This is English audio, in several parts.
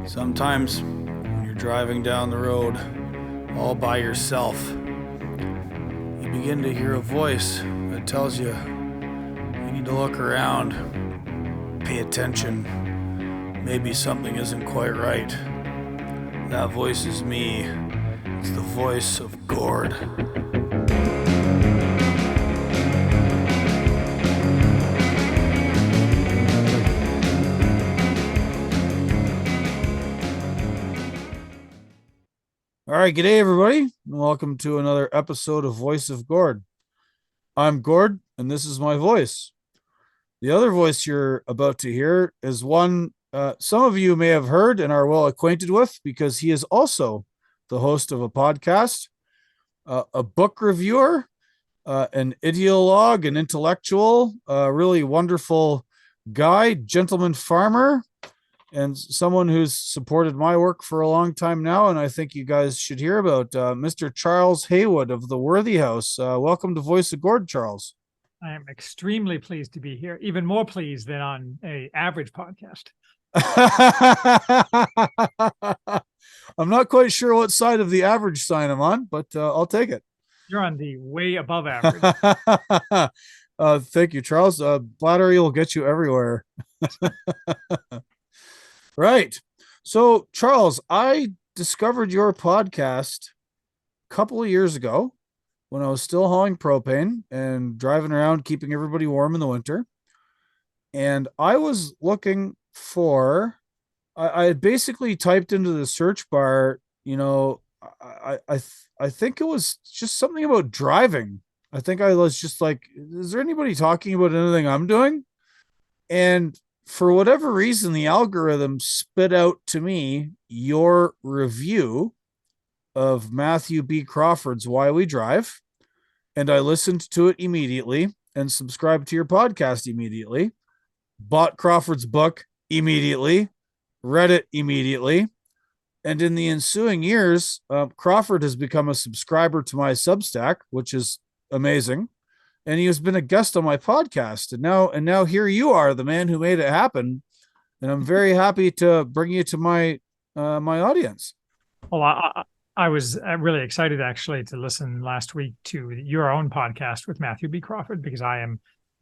Sometimes when you're driving down the road all by yourself, you begin to hear a voice that tells you need to look around, pay attention. Maybe something isn't quite right. That voice is me. It's the voice of Gord. All right, g'day everybody, and welcome to another episode of Voice of Gord. I'm Gord, and this is my voice. The other voice you're about to hear is one some of you may have heard and are well acquainted with, because he is also the host of a podcast, a book reviewer, an ideologue, an intellectual, a really wonderful guy, gentleman farmer, and someone who's supported my work for a long time now, and I think you guys should hear about Mr. Charles Haywood of the Worthy House. Welcome to Voice of Gord, Charles. I am extremely pleased to be here, even more pleased than on an average podcast. I'm not quite sure what side of the average sign I'm on, but I'll take it. You're on the way above average. Thank you, Charles. Flattery will get you everywhere. Right. So, Charles, I discovered your podcast a couple of years ago when I was still hauling propane and driving around, keeping everybody warm in the winter. And I was looking for, I had basically typed into the search bar, I think it was just something about driving. I think I was just like, is there anybody talking about anything I'm doing? And for whatever reason, the algorithm spit out to me your review of Matthew B. Crawford's Why We Drive, and I listened to it immediately and subscribed to your podcast immediately, bought Crawford's book immediately, read it immediately, and in the ensuing years, Crawford has become a subscriber to my Substack, which is amazing. And he has been a guest on my podcast, and now here you are, the man who made it happen, and I'm very happy to bring you to my my audience. Well, I was really excited actually to listen last week to your own podcast with Matthew B. Crawford, because I am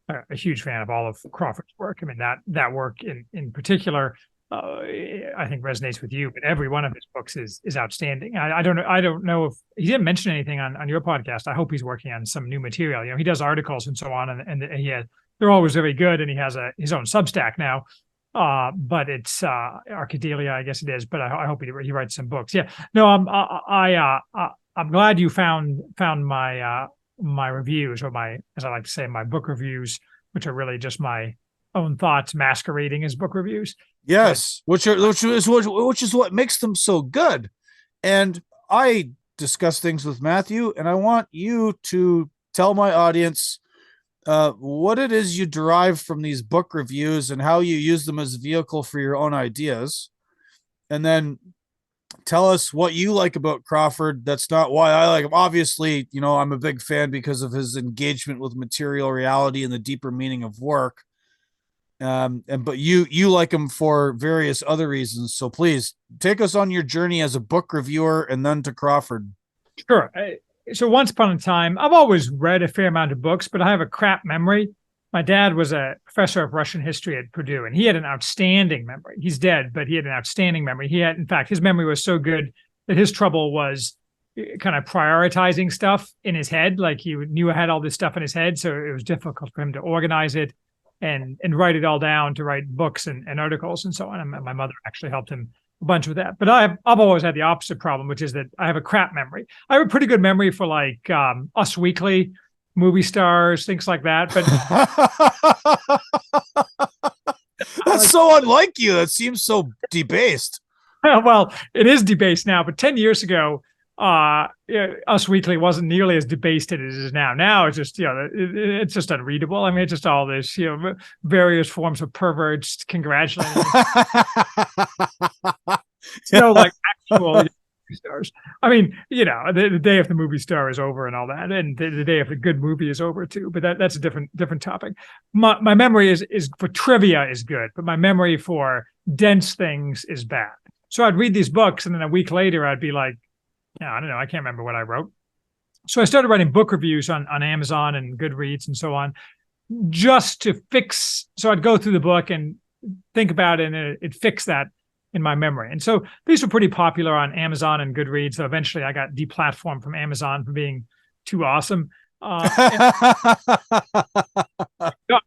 a huge fan of all of Crawford's work. I mean, that work in particular, I think resonates with you, but every one of his books is outstanding. I don't know if he didn't mention anything on your podcast. I hope he's working on some new material. He does articles and so on, and they're always very good. And he has his own Substack now, but it's Arcadelia, I guess it is. But I hope he writes some books. Yeah, no, I'm glad you found my my reviews, or my, as I like to say, my book reviews, which are really just my own thoughts masquerading as book reviews. Yes, which is what makes them so good. And I discuss things with Matthew, and I want you to tell my audience what it is you derive from these book reviews and how you use them as a vehicle for your own ideas. And then tell us what you like about Crawford. That's not why I like him. Obviously, I'm a big fan because of his engagement with material reality and the deeper meaning of work. But you like him for various other reasons. So please take us on your journey as a book reviewer and then to Crawford. Sure. So once upon a time, I've always read a fair amount of books, but I have a crap memory. My dad was a professor of Russian history at Purdue, and he had an outstanding memory. He's dead, but he had an outstanding memory. In fact, his memory was so good that his trouble was kind of prioritizing stuff in his head. Like, he knew I had all this stuff in his head, so it was difficult for him to organize it and write it all down to write books and articles and so on. And my mother actually helped him a bunch with that. But I've always had the opposite problem, which is that I have a crap memory. I have a pretty good memory for like Us Weekly, movie stars, things like that. But that's so unlike you. That seems so debased. Well, it is debased now, but 10 years ago, Us Weekly wasn't nearly as debased as it is now. Now it's just, it's just unreadable. I mean, it's just all this, various forms of perverts congratulating. Like actual stars. I mean, the day of the movie star is over and all that, and the day of the good movie is over too. But that's a different topic. My memory is for trivia is good, but my memory for dense things is bad. So I'd read these books, and then a week later, I'd be like, yeah, I don't know, I can't remember what I wrote. So I started writing book reviews on Amazon and Goodreads and so on, just to fix. So I'd go through the book and think about it, and it fixed that in my memory. And so these were pretty popular on Amazon and Goodreads. So eventually I got deplatformed from Amazon for being too awesome.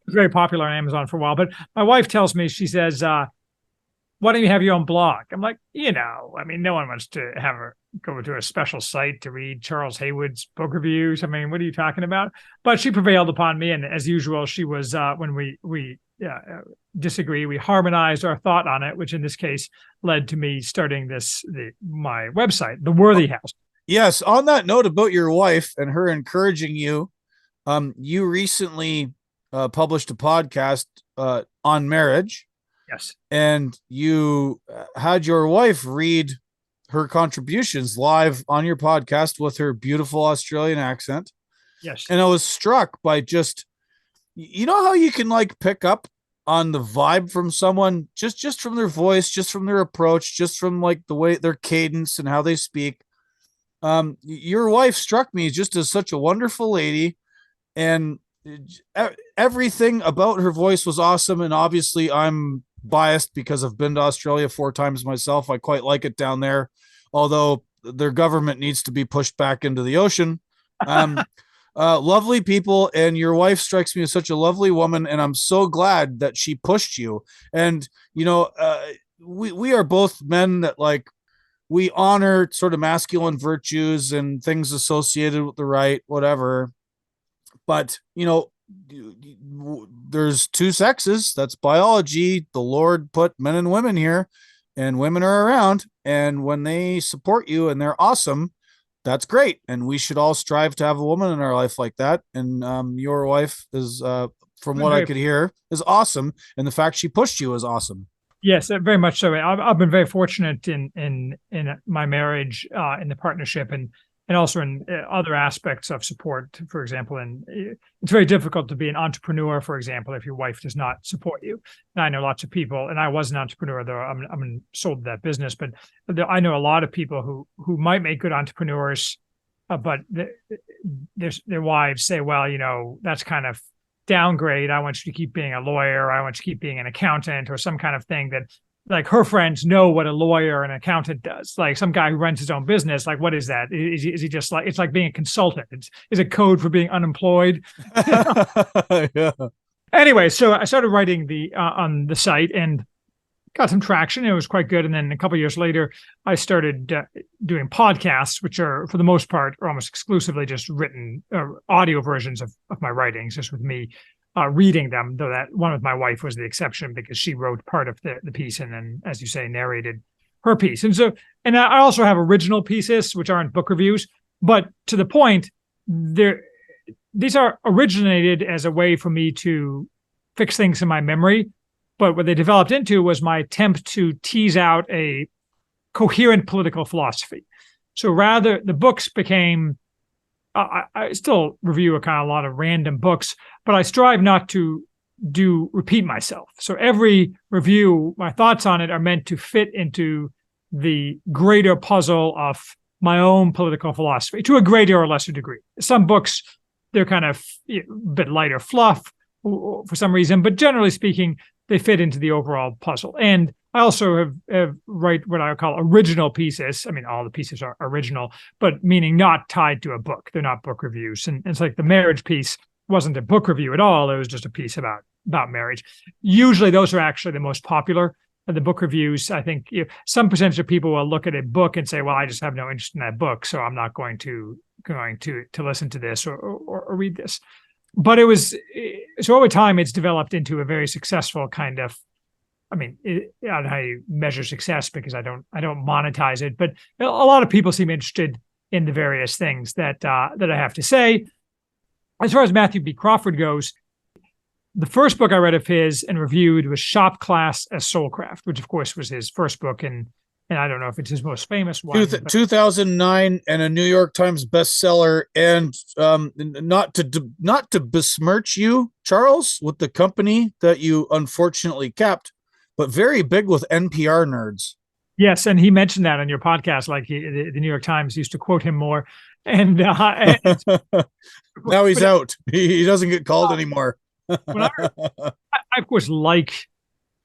Very popular on Amazon for a while. But my wife tells me, she says, why don't you have your own blog? I'm like, I mean, no one wants to have her go to a special site to read Charles Haywood's book reviews. I mean, what are you talking about? But she prevailed upon me. And as usual, she was, when we disagree, we harmonized our thought on it, which in this case led to me starting my website, The Worthy House. Yes. On that note about your wife and her encouraging you, you recently published a podcast on marriage. Yes. And you had your wife read her contributions live on your podcast with her beautiful Australian accent. Yes. And I was struck by just, how you can like pick up on the vibe from someone just from their voice, just from their approach, just from like the way their cadence and how they speak. Your wife struck me just as such a wonderful lady, and everything about her voice was awesome. And obviously I'm biased because I've been to Australia 4 times myself. I quite like it down there, although their government needs to be pushed back into the ocean. Lovely people, and your wife strikes me as such a lovely woman, and I'm so glad that she pushed you. And we are both men that like, we honor sort of masculine virtues and things associated with the right, whatever. But there's 2 sexes. That's biology. The Lord put men and women here, and women are around. And when they support you and they're awesome, that's great. And we should all strive to have a woman in our life like that. And your wife is, from what I could hear, is awesome. And the fact she pushed you is awesome. Yes, very much so. I've been very fortunate in my marriage, in the partnership, and also in other aspects of support. For example, and it's very difficult to be an entrepreneur, for example, if your wife does not support you. And I know lots of people, and I was an entrepreneur, though I'm sold that business, but I know a lot of people who might make good entrepreneurs, but their wives say, well, that's kind of downgrade. I want you to keep being a lawyer. I want you to keep being an accountant, or some kind of thing that, like, her friends know what a lawyer or an accountant does. Like some guy who runs his own business, like, what is that? Is he just like, it's like being a consultant? Is it code for being unemployed? Yeah. Anyway, so I started writing on the site and got some traction. It was quite good. And then a couple of years later, I started doing podcasts, which are, for the most part, are almost exclusively just written audio versions of my writings, just with me reading them, though that one with my wife was the exception because she wrote part of the piece and then, as you say, narrated her piece. And I also have original pieces, which aren't book reviews, but to the point, these are originated as a way for me to fix things in my memory. But what they developed into was my attempt to tease out a coherent political philosophy. So rather, the books became, I still review a lot of random books, but I strive not to repeat myself. So every review, my thoughts on it are meant to fit into the greater puzzle of my own political philosophy to a greater or lesser degree. Some books, they're kind of a bit lighter fluff for some reason, but generally speaking, they fit into the overall puzzle. And I also have write what I call original pieces. I mean, all the pieces are original, but meaning not tied to a book. They're not book reviews. And it's like the marriage piece wasn't a book review at all. It was just a piece about marriage. Usually those are actually the most popular. The book reviews, I think some percentage of people will look at a book and say, well, I just have no interest in that book, so I'm not going to listen to this or read this. But it was, so over time, it's developed into a very successful kind of, I don't know how you measure success because I don't monetize it, but a lot of people seem interested in the various things that I have to say. As far as Matthew B. Crawford goes, the first book I read of his and reviewed was Shop Class as Soulcraft, which of course was his first book, and I don't know if it's his most famous one. 2009 and a New York Times bestseller. And not to besmirch you, Charles, with the company that you unfortunately kept, but very big with NPR nerds. Yes, and he mentioned that on your podcast. Like the New York Times used to quote him more, and Now he's but out. He doesn't get called anymore. when I of course like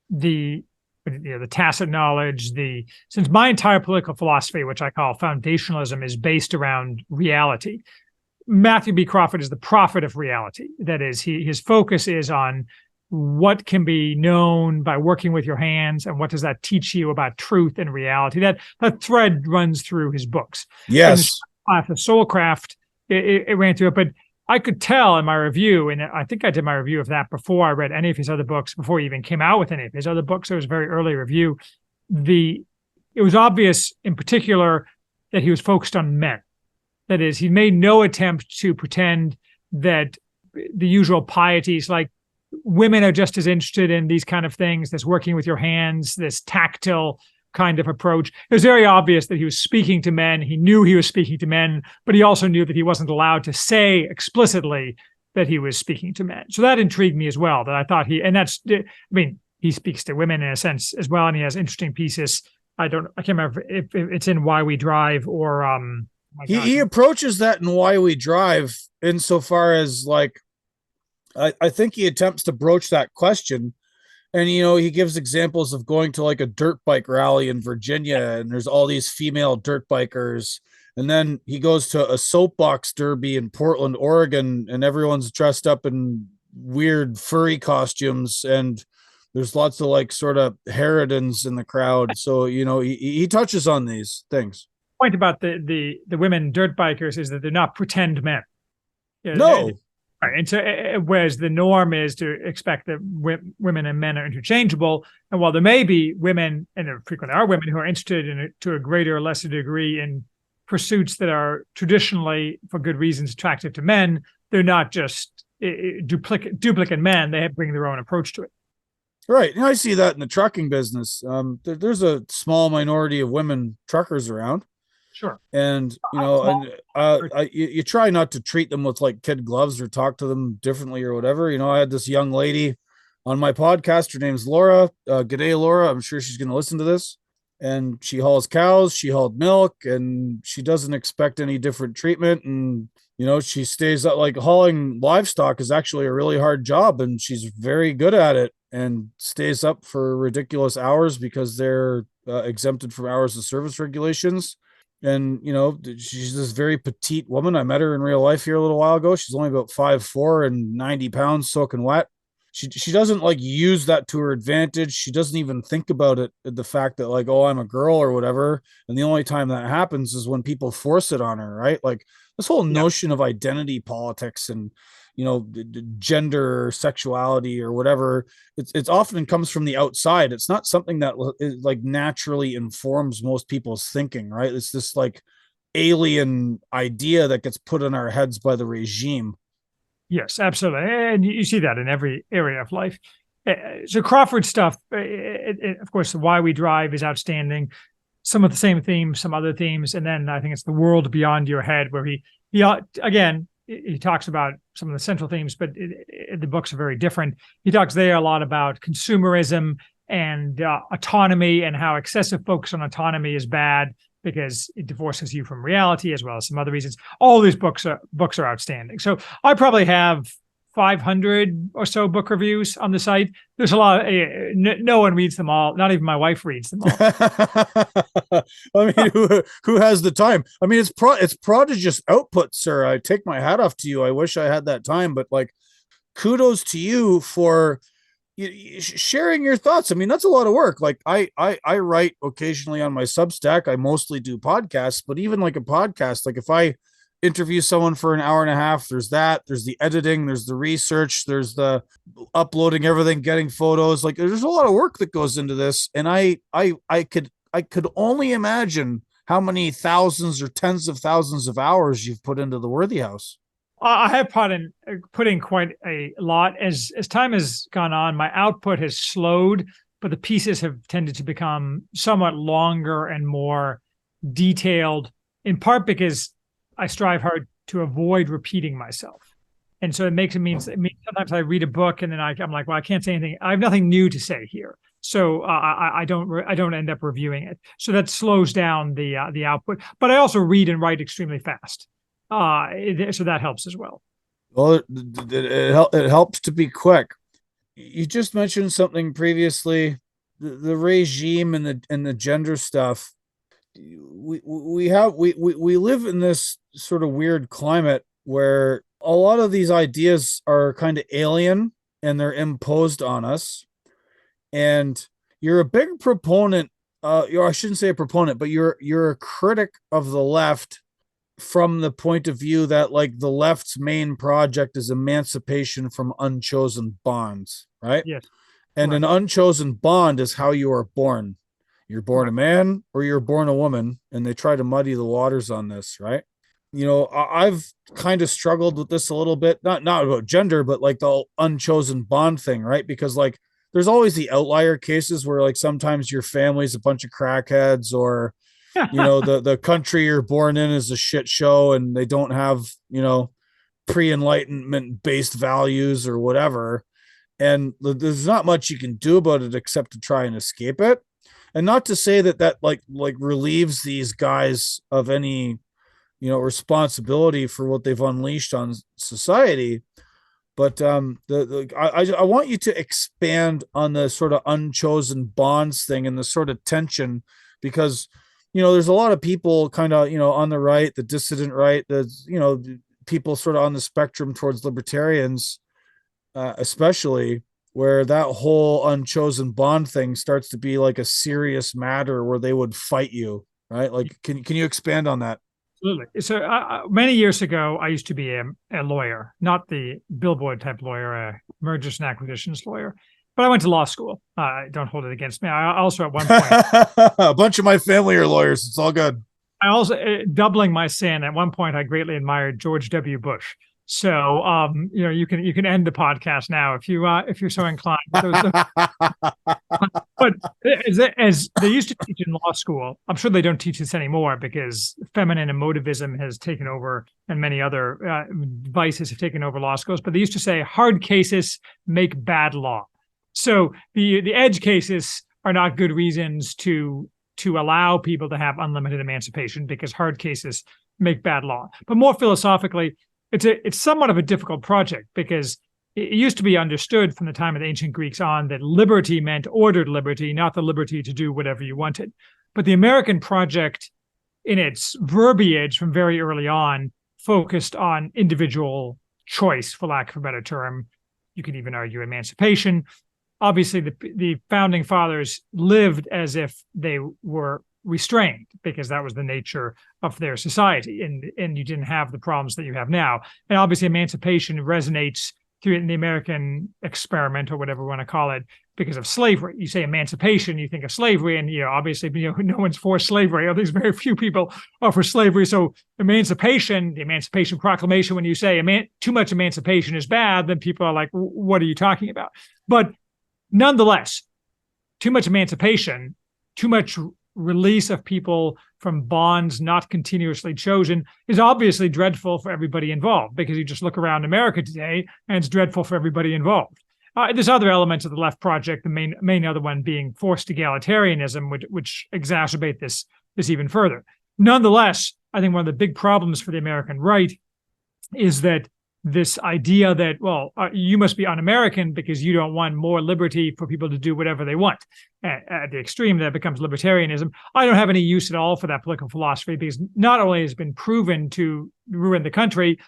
the the tacit knowledge. The Since my entire political philosophy, which I call foundationalism, is based around reality. Matthew B. Crawford is the prophet of reality. That is, his focus is on what can be known by working with your hands, and what does that teach you about truth and reality. That thread runs through his books. And Yes. the Soulcraft, it ran through it, but I could tell in my review, and I think I did my review of that before I read any of his other books, before he even came out with any of his other books. It was a very early review. It was obvious in particular that he was focused on men. That is, he made no attempt to pretend that the usual pieties, like women are just as interested in these kind of things, this working with your hands, this tactile kind of approach. It was very obvious that he was speaking to men. He knew he was speaking to men, but he also knew that he wasn't allowed to say explicitly that he was speaking to men. So that intrigued me as well, that I thought he speaks to women in a sense as well, and he has interesting pieces. I can't remember if it's in Why We Drive or, he approaches that in Why We Drive insofar as, like, I think he attempts to broach that question. And, he gives examples of going to like a dirt bike rally in Virginia, and there's all these female dirt bikers. And then he goes to a soapbox derby in Portland, Oregon, and everyone's dressed up in weird furry costumes. And there's lots of like sort of harridans in the crowd. So, he touches on these things. Point about the women dirt bikers is that they're not pretend men. No. Right. And so, whereas the norm is to expect that women and men are interchangeable. And while there may be women, and there frequently are women, who are interested in it to a greater or lesser degree in pursuits that are traditionally, for good reasons, attractive to men, they're not just duplicate men. They bring their own approach to it. Right. I see that in the trucking business. There's a small minority of women truckers around. Sure. And you try not to treat them with like kid gloves or talk to them differently or whatever. I had this young lady on my podcast. Her name's Laura. G'day, Laura. I'm sure she's going to listen to this. And she hauls cows, she hauled milk, and she doesn't expect any different treatment. And she stays up. Like, hauling livestock is actually a really hard job, and she's very good at it, and stays up for ridiculous hours because they're exempted from hours of service regulations. And, she's this very petite woman. I met her in real life here a little while ago. She's only about 5'4" and 90 pounds soaking wet. She doesn't like use that to her advantage. She doesn't even think about it, the fact that like, oh, I'm a girl or whatever. And the only time that happens is when people force it on her, right? Like, this whole notion of identity politics and, gender or sexuality or whatever, it's often comes from the outside. It's not something that like naturally informs most people's thinking, right? It's this like alien idea that gets put in our heads by the regime. Yes, absolutely. And you see that in every area of life. So Crawford stuff, of course, Why We Drive is outstanding. Some of the same themes, some other themes. And then I think it's The World Beyond Your Head, where he again, he talks about some of the central themes, but the books are very different. He talks there a lot about consumerism and autonomy, and how excessive focus on autonomy is bad because it divorces you from reality, as well as some other reasons. All these books are outstanding. So I probably have 500 or so book reviews on the site. There's a lot. No one reads them all. Not even my wife reads them all. I mean, who has the time? I mean, it's prodigious output, sir. I take my hat off to you. I wish I had that time, but like, kudos to you for sharing your thoughts. I mean, that's a lot of work. Like, I write occasionally on my Substack. I mostly do podcasts, but even like a podcast, like if I interview someone for an hour and a half, there's the editing, there's the research, there's the uploading everything, getting photos. Like, there's a lot of work that goes into this. And I could only imagine how many thousands or tens of thousands of hours you've put into the Worthy House. I have put in quite a lot. As time has gone on, my output has slowed, but the pieces have tended to become somewhat longer and more detailed, in part because I strive hard to avoid repeating myself. And so it means sometimes I read a book and then I'm like, well, I can't say anything. I have nothing new to say here. So I don't end up reviewing it. So that slows down the output. But I also read and write extremely fast, so that helps as well. Well, it helps to be quick. You just mentioned something previously, the regime and the gender stuff. We live in this sort of weird climate where a lot of these ideas are kind of alien and they're imposed on us. And you're a big proponent, I shouldn't say a proponent, but you're a critic of the left from the point of view that like the left's main project is emancipation from unchosen bonds, right? Yes. And Right. an unchosen bond is how you are born. You're born Right. a man or you're born a woman, and they try to muddy the waters on this, right? I've kind of struggled with this a little bit, not about gender, but like the unchosen bond thing, right? Because like there's always the outlier cases where like sometimes your family's a bunch of crackheads, or the country you're born in is a shit show and they don't have pre-enlightenment based values or whatever, and there's not much you can do about it except to try and escape it. And not to say that like relieves these guys of any responsibility for what they've unleashed on society, but I want you to expand on the sort of unchosen bonds thing and the sort of tension, because there's a lot of people kind of on the right, the dissident right, the people sort of on the spectrum towards libertarians, especially, where that whole unchosen bond thing starts to be like a serious matter where they would fight you, right? Like, can you expand on that? Absolutely. So many years ago, I used to be a lawyer, not the billboard type lawyer, a mergers and acquisitions lawyer. But I went to law school. Don't hold it against me. I also at one point, A bunch of my family are lawyers. It's all good. I also doubling my sin. At one point, I greatly admired George W. Bush. So you can end the podcast now if you're so inclined. But as they used to teach in law school, I'm sure they don't teach this anymore because feminine emotivism has taken over and many other vices have taken over law schools. But they used to say hard cases make bad law. So the edge cases are not good reasons to allow people to have unlimited emancipation because hard cases make bad law. But more philosophically, it's somewhat of a difficult project because it used to be understood from the time of the ancient Greeks on that liberty meant ordered liberty, not the liberty to do whatever you wanted. But the American project, in its verbiage from very early on, focused on individual choice, for lack of a better term. You can even argue emancipation. Obviously, the founding fathers lived as if they were restrained because that was the nature of their society, and you didn't have the problems that you have now. And obviously, emancipation resonates through the American experiment or whatever we want to call it because of slavery. You say emancipation, you think of slavery, and obviously no one's for slavery, or there's very few people are for slavery. So emancipation, the Emancipation Proclamation, when you say too much emancipation is bad, then people are like, what are you talking about? But nonetheless, too much emancipation, too much release of people from bonds not continuously chosen is obviously dreadful for everybody involved, because you just look around America today and it's dreadful for everybody involved. There's other elements of the left project, the main other one being forced egalitarianism, which exacerbate this even further. Nonetheless, I think one of the big problems for the American right is that this idea that, you must be un-American because you don't want more liberty for people to do whatever they want. At the extreme, that becomes libertarianism. I don't have any use at all for that political philosophy because not only has it been proven to ruin the country,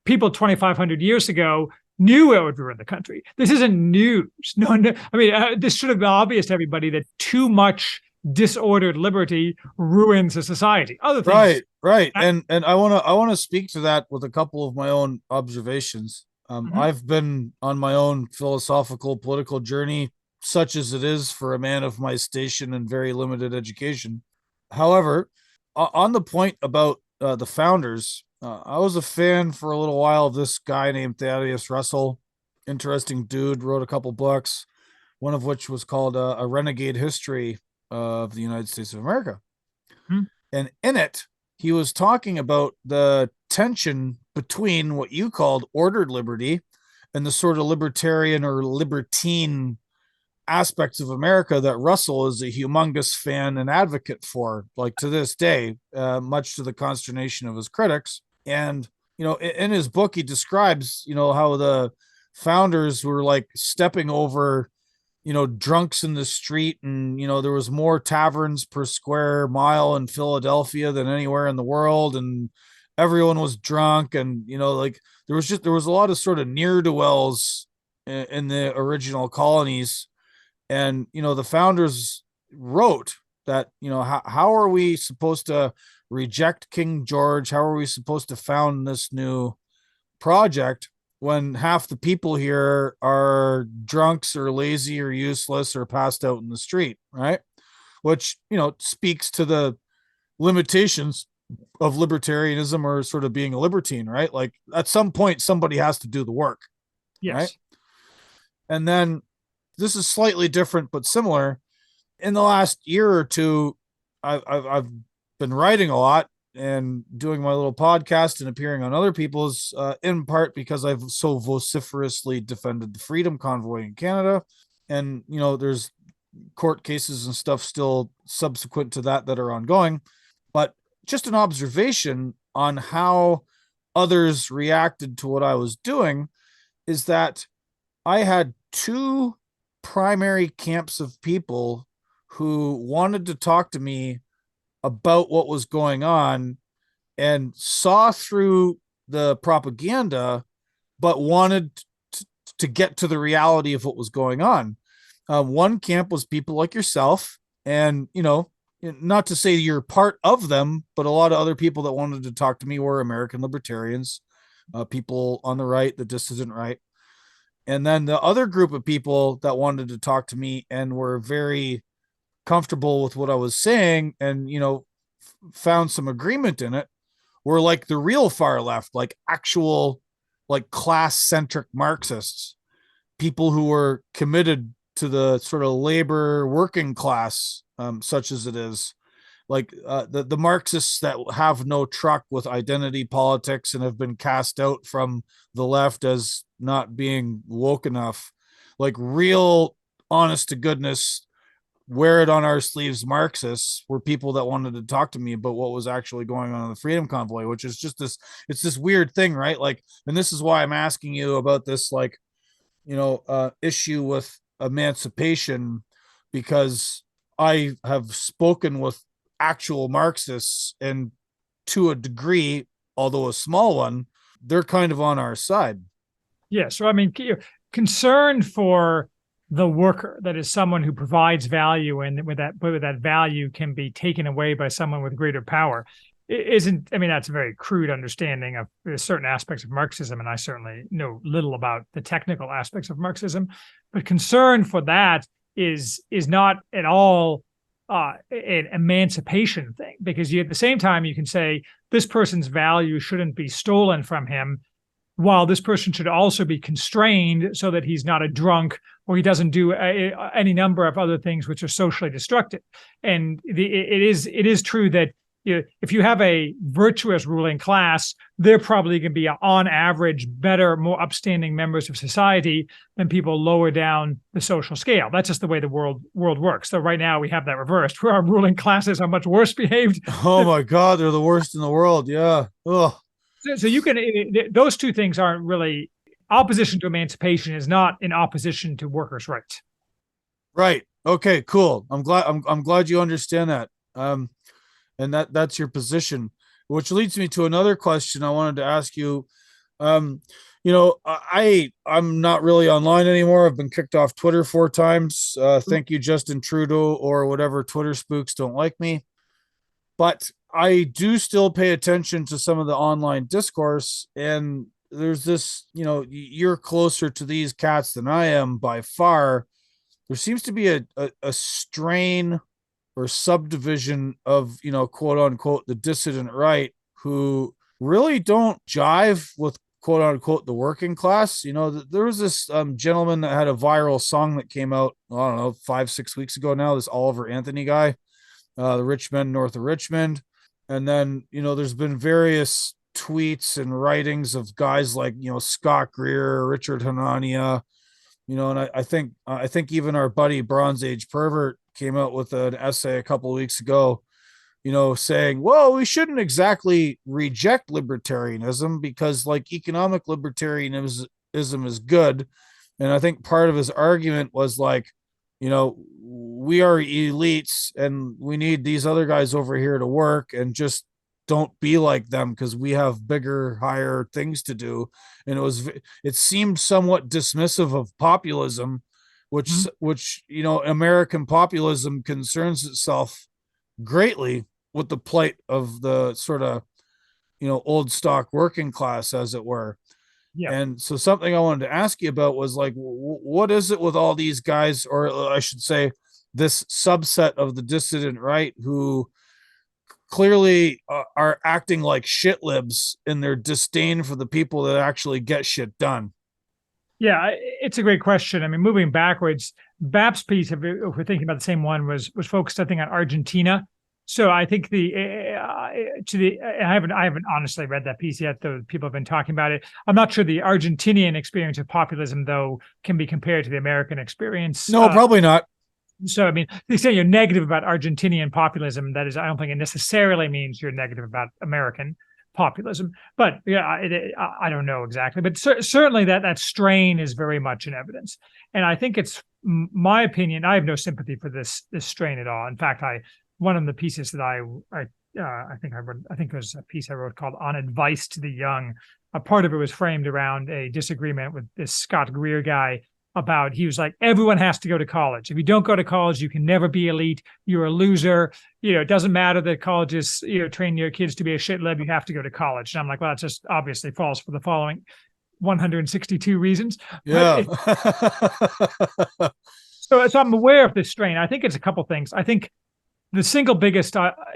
people 2,500 years ago knew it would ruin the country. This isn't news. No, I mean, this should have been obvious to everybody that too much disordered liberty ruins a society. Other things, right. And I want to speak to that with a couple of my own observations. I've been on my own philosophical political journey, such as it is for a man of my station and very limited education. However, on the point about the founders, I was a fan for a little while of this guy named Thaddeus Russell. Interesting dude, wrote a couple books, one of which was called A Renegade History of the United States of America. And in it, he was talking about the tension between what you called ordered liberty and the sort of libertarian or libertine aspects of America that Russell is a humongous fan and advocate for, like to this day, much to the consternation of his critics. And, in his book, he describes, how the founders were like stepping over, drunks in the street. And, there was more taverns per square mile in Philadelphia than anywhere in the world. And everyone was drunk. And, like there was a lot of sort of near do wells in the original colonies. And the founders wrote that, how are we supposed to reject King George? How are we supposed to found this new project when half the people here are drunks or lazy or useless or passed out in the street, right? Which, speaks to the limitations of libertarianism or sort of being a libertine, right? Like at some point somebody has to do the work. Yes. Right. And then this is slightly different but similar. In the last year or two, I've been writing a lot and doing my little podcast and appearing on other people's, in part because I've so vociferously defended the Freedom Convoy in Canada. And, there's court cases and stuff still subsequent to that are ongoing. But just an observation on how others reacted to what I was doing is that I had two primary camps of people who wanted to talk to me about what was going on and saw through the propaganda, but wanted to get to the reality of what was going on. One camp was people like yourself, and, not to say you're part of them, but a lot of other people that wanted to talk to me were American libertarians, people on the right, the dissident right. And then the other group of people that wanted to talk to me and were very comfortable with what I was saying and, found some agreement in it were like the real far left, like actual, like class centric Marxists, people who were committed to the sort of labor working class, such as it is. Like the Marxists that have no truck with identity politics and have been cast out from the left as not being woke enough, like real honest to goodness, wear it on our sleeves Marxists were people that wanted to talk to me about what was actually going on in the Freedom Convoy, which is just it's this weird thing, right? Like, and this is why I'm asking you about this, like, issue with emancipation, because I have spoken with actual Marxists, and to a degree, although a small one, they're kind of on our side. Yeah. So, I mean, concern for the worker, that is someone who provides value, and with that value can be taken away by someone with greater power, isn't, I mean, that's a very crude understanding of certain aspects of Marxism, and I certainly know little about the technical aspects of Marxism, but concern for that is not at all an emancipation thing, because at the same time you can say this person's value shouldn't be stolen from him, while this person should also be constrained so that he's not a drunk or he doesn't do any number of other things which are socially destructive. And it is true that if you have a virtuous ruling class, they're probably going to be on average better, more upstanding members of society than people lower down the social scale. That's just the way the world works. So right now we have that reversed, where our ruling classes are much worse behaved. Oh my God, they're the worst in the world. Yeah. Ugh. So you can, those two things aren't really, opposition to emancipation is not in opposition to workers' rights. Right. Okay, cool. I'm glad you understand that. And that's your position, which leads me to another question I wanted to ask you. I'm not really online anymore. I've been kicked off Twitter 4 times. Thank you, Justin Trudeau, or whatever Twitter spooks don't like me. But I do still pay attention to some of the online discourse, and there's this, you're closer to these cats than I am by far. There seems to be a strain or subdivision of, quote unquote, the dissident right, who really don't jive with, quote unquote, the working class. There was this gentleman that had a viral song that came out, I don't know, 5-6 weeks ago now, this Oliver Anthony guy, the rich men north of Richmond. And then, there's been various tweets and writings of guys like, Scott Greer, Richard Hanania, And I think even our buddy Bronze Age Pervert came out with an essay a couple of weeks ago, saying, well, we shouldn't exactly reject libertarianism because like economic libertarianism is good. And I think part of his argument was like, we are elites and we need these other guys over here to work, and just don't be like them because we have bigger, higher things to do. And it seemed somewhat dismissive of populism, which American populism concerns itself greatly with the plight of the sort of old stock working class, as it were. Yeah. And so something I wanted to ask you about was like, what is it with all these guys, or I should say, this subset of the dissident right, who clearly are acting like shit libs in their disdain for the people that actually get shit done? Yeah, it's a great question. I mean, moving backwards, BAP's piece, if we're thinking about the same one, was focused, I think, on Argentina. So I think I haven't honestly read that piece yet, though people have been talking about it. I'm not sure the Argentinian experience of populism, though, can be compared to the American experience. No, probably not. So, I mean, they say you're negative about Argentinian populism. That is, I don't think it necessarily means you're negative about American populism. But yeah, I don't know exactly. But certainly that strain is very much in evidence. And I think it's my opinion. I have no sympathy for this strain at all. In fact, one of the pieces that I think it was a piece I wrote called "On Advice to the Young." A part of it was framed around a disagreement with this Scott Greer guy about, he was like, everyone has to go to college. If you don't go to college, you can never be elite. You're a loser. It doesn't matter that colleges, train your kids to be a shit lib. You have to go to college. And I'm like, well, that just obviously false for the following 162 reasons. Yeah. So I'm aware of this strain. I think it's a couple things. I think the single biggest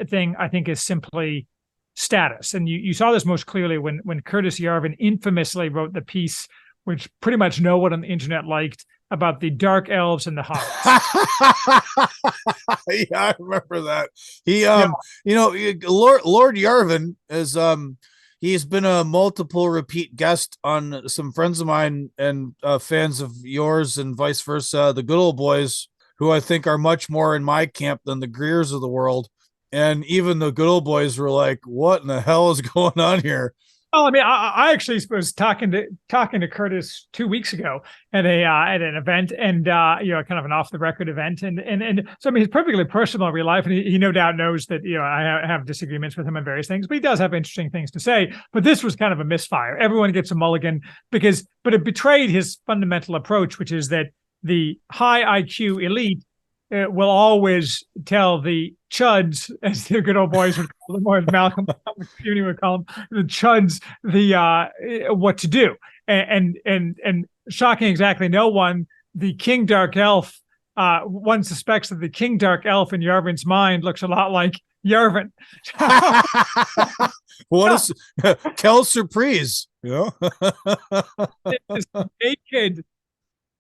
thing, I think, is simply status. And you saw this most clearly when Curtis Yarvin infamously wrote the piece, which pretty much no one on the internet liked, about the dark elves and the hobbits. Yeah, I remember that. Lord Yarvin is he's been a multiple repeat guest on some friends of mine and fans of yours and vice versa, the Good Old Boys, who I think are much more in my camp than the Greers of the world. And even the Good Old Boys were like, what in the hell is going on here? Well, I mean, I actually was talking to Curtis 2 weeks ago at an event, and kind of an off the record event, and so I mean, he's perfectly personal in real life, and he no doubt knows that I have disagreements with him on various things, but he does have interesting things to say. But this was kind of a misfire. Everyone gets a mulligan but it betrayed his fundamental approach, which is that the high IQ elite will always tell the chuds, as the Good Old Boys would call them, or as Malcolm Puny would call them, the chuds, what to do. And shocking exactly no one, the King Dark Elf, one suspects that the King Dark Elf in Yarvin's mind looks a lot like Yarvin. What a quelle surprise. This naked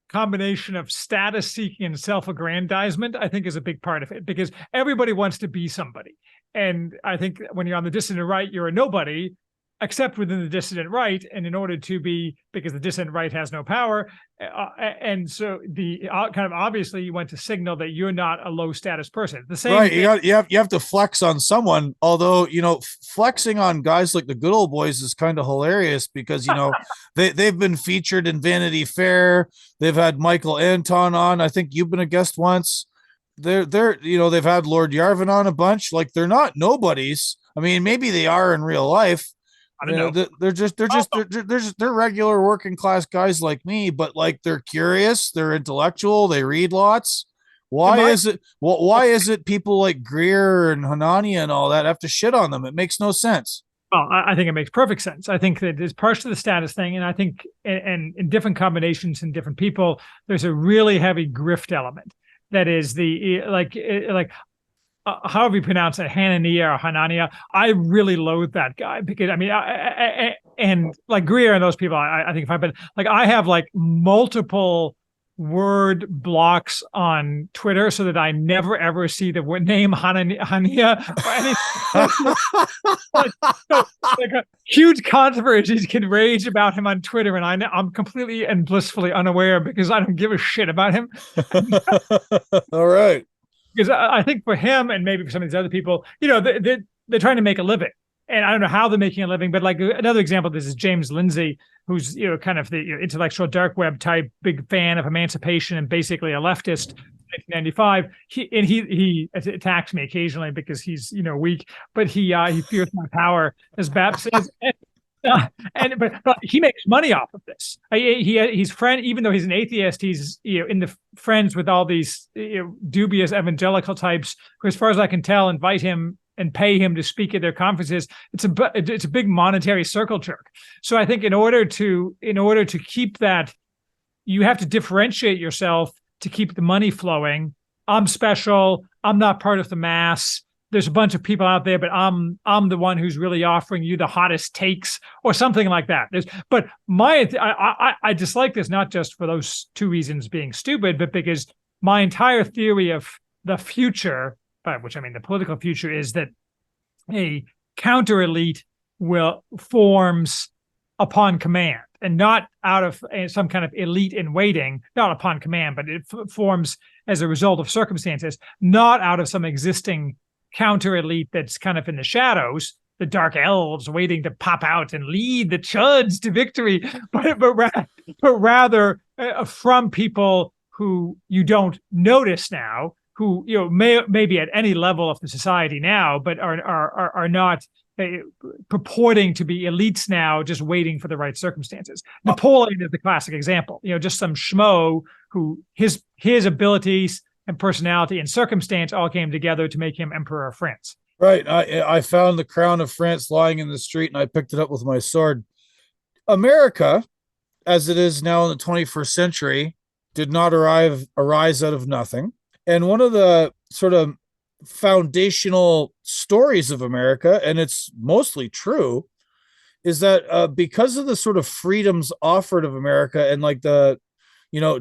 combination of status seeking and self-aggrandizement, I think, is a big part of it, because everybody wants to be somebody. And I think when you're on the dissident right, you're a nobody, except within the dissident right. And in order to be, because the dissident right has no power. And so the kind of obviously you want to signal that you're not a low status person. The same right. thing, You have to flex on someone. Although, flexing on guys like the Good Old Boys is kind of hilarious because, they've been featured in Vanity Fair. They've had Michael Anton on. I think you've been a guest once. They've had Lord Yarvin on a bunch. Like, they're not nobodies. I mean, maybe they are in real life. I don't know. They're regular working class guys like me, but like they're curious, they're intellectual, they read lots. Why is it people like Greer and Hanania and all that have to shit on them? It makes no sense. Well, I think it makes perfect sense. I think that it's partially the status thing, and I think in different combinations and different people, there's a really heavy grift element. That is however you pronounce it, Hanania or Hanania. I really loathe that guy because I mean, and like Greer and those people, I think fine, but like I have like multiple word blocks on Twitter so that I never ever see the name Hania or anything. So, like huge controversies can rage about him on Twitter, and I'm completely and blissfully unaware because I don't give a shit about him. All right. Because I think for him and maybe for some of these other people, they're trying to make a living. And I don't know how they're making a living, but like another example of this is James Lindsay, who's kind of the intellectual dark web type, big fan of emancipation and basically a leftist. 1995, he attacks me occasionally because he's weak, but he fears my power, as Bap says. But he makes money off of this. He's friend, even though he's an atheist, he's in the friends with all these dubious evangelical types who, as far as I can tell, invite him and pay him to speak at their conferences. It's a big monetary circle jerk. So I think in order to keep that, you have to differentiate yourself to keep the money flowing. I'm special. I'm not part of the mass. There's a bunch of people out there, but I'm the one who's really offering you the hottest takes or something like that. I dislike this not just for those two reasons being stupid, but because my entire theory of the future, by which I mean the political future, is that a counter elite forms upon command and not out of some kind of elite in waiting, not upon command, but it forms as a result of circumstances, not out of some existing counter elite that's kind of in the shadows, the dark elves waiting to pop out and lead the chuds to victory, but rather from people who you don't notice now, who may be at any level of the society now, but are not purporting to be elites now, just waiting for the right circumstances. Napoleon is the classic example. Just some schmo who his abilities and personality and circumstance all came together to make him emperor of France. Right. I found the crown of France lying in the street, and I picked it up with my sword. America, as it is now in the 21st century, did not arise out of nothing. And one of the sort of foundational stories of America, and it's mostly true, is that because of the sort of freedoms offered of America and like the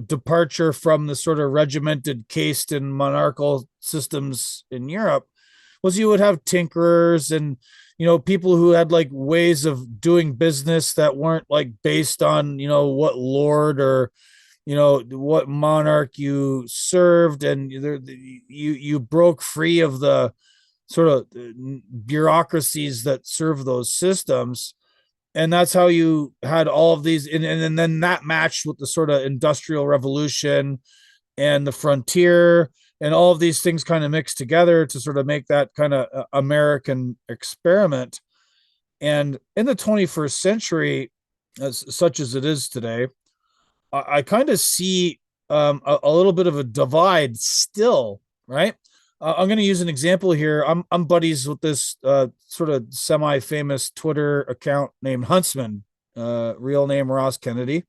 departure from the sort of regimented caste and monarchical systems in Europe, was you would have tinkerers and people who had like ways of doing business that weren't like based on what lord or what monarch you served, and you broke free of the sort of bureaucracies that serve those systems. And that's how you had all of these, and then that matched with the sort of industrial revolution and the frontier, and all of these things kind of mixed together to sort of make that kind of American experiment. And in the 21st century, such as it is today, I kind of see a little bit of a divide still, right? I'm going to use an example here. I'm buddies with this sort of semi-famous Twitter account named Huntsman, real name Ross Kennedy,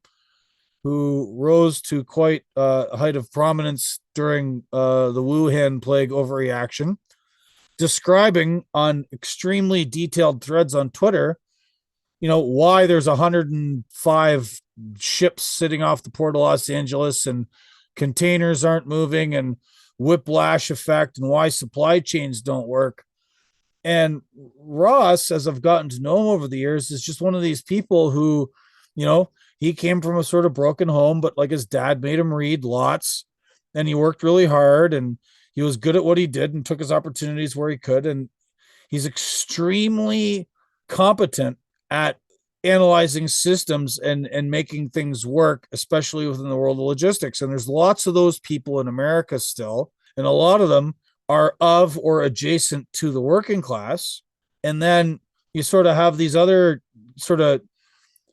who rose to quite a height of prominence during the Wuhan plague overreaction, describing on extremely detailed threads on Twitter, why there's 105 ships sitting off the port of Los Angeles and containers aren't moving and whiplash effect and why supply chains don't work. And Ross, as I've gotten to know him over the years, is just one of these people who, he came from a sort of broken home, but like his dad made him read lots, and he worked really hard, and he was good at what he did and took his opportunities where he could. And he's extremely competent at analyzing systems and making things work, especially within the world of logistics. And there's lots of those people in America still, and a lot of them are of or adjacent to the working class. And then you sort of have these other sort of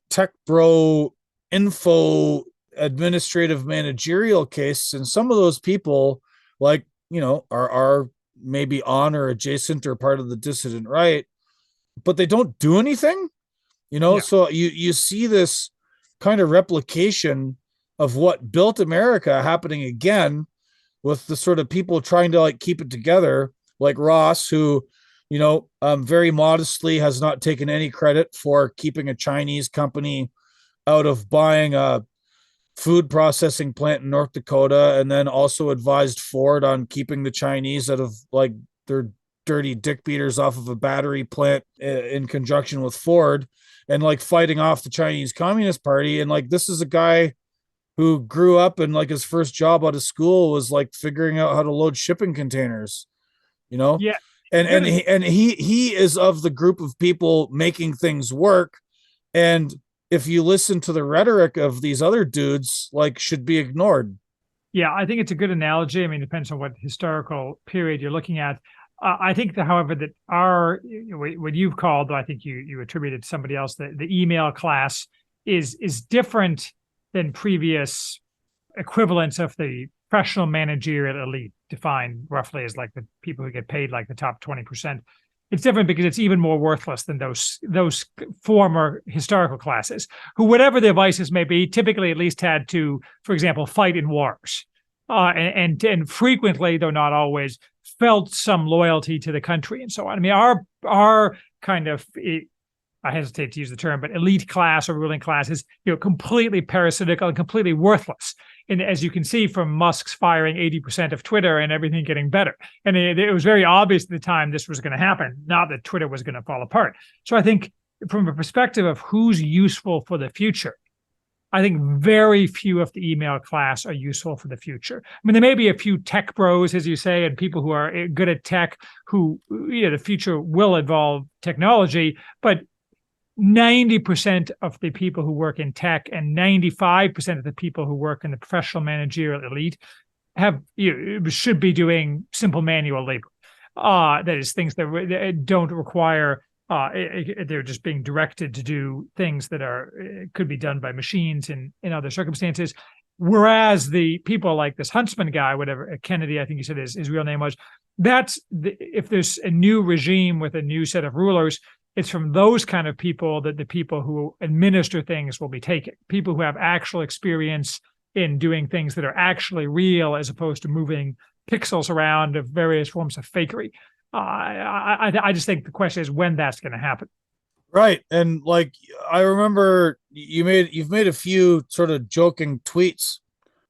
tech bro info administrative managerial cases, and some of those people like are maybe on or adjacent or part of the dissident right, but they don't do anything. So you see this kind of replication of what built America happening again, with the sort of people trying to like keep it together, like Ross, who, very modestly has not taken any credit for keeping a Chinese company out of buying a food processing plant in North Dakota, and then also advised Ford on keeping the Chinese out of like their dirty dick beaters off of a battery plant in conjunction with Ford, and like fighting off the Chinese Communist Party. And like this is a guy who grew up and like his first job out of school was like figuring out how to load shipping containers, you know? Yeah, And good. he is of the group of people making things work. And if you listen to the rhetoric of these other dudes, like should be ignored. Yeah, I think it's a good analogy. I mean, it depends on what historical period you're looking at. I think, that, however, that our what you've called, I think you attributed to somebody else, the email class is different than previous equivalents of the professional managerial elite, defined roughly as like the people who get paid like the top 20%. It's different because it's even more worthless than those former historical classes, who, whatever their vices may be, typically at least had to, for example, fight in wars, and frequently, though not always, felt some loyalty to the country and so on. I mean, our kind of, I hesitate to use the term, but elite class or ruling class is, completely parasitical and completely worthless. And as you can see from Musk's firing 80% of Twitter and everything getting better. And it was very obvious at the time this was going to happen, not that Twitter was going to fall apart. So I think from a perspective of who's useful for the future, I think very few of the email class are useful for the future. I mean, there may be a few tech bros, as you say, and people who are good at tech who, the future will involve technology, but 90% of the people who work in tech and 95% of the people who work in the professional managerial elite should be doing simple manual labor. That is, things that don't require, they're just being directed to do things that could be done by machines in other circumstances. Whereas the people like this Huntsman guy, whatever, Kennedy, I think you said his real name was, if there's a new regime with a new set of rulers, it's from those kind of people that the people who administer things will be taken. People who have actual experience in doing things that are actually real, as opposed to moving pixels around of various forms of fakery. I just think the question is when that's going to happen. Right. And like I remember you've made a few sort of joking tweets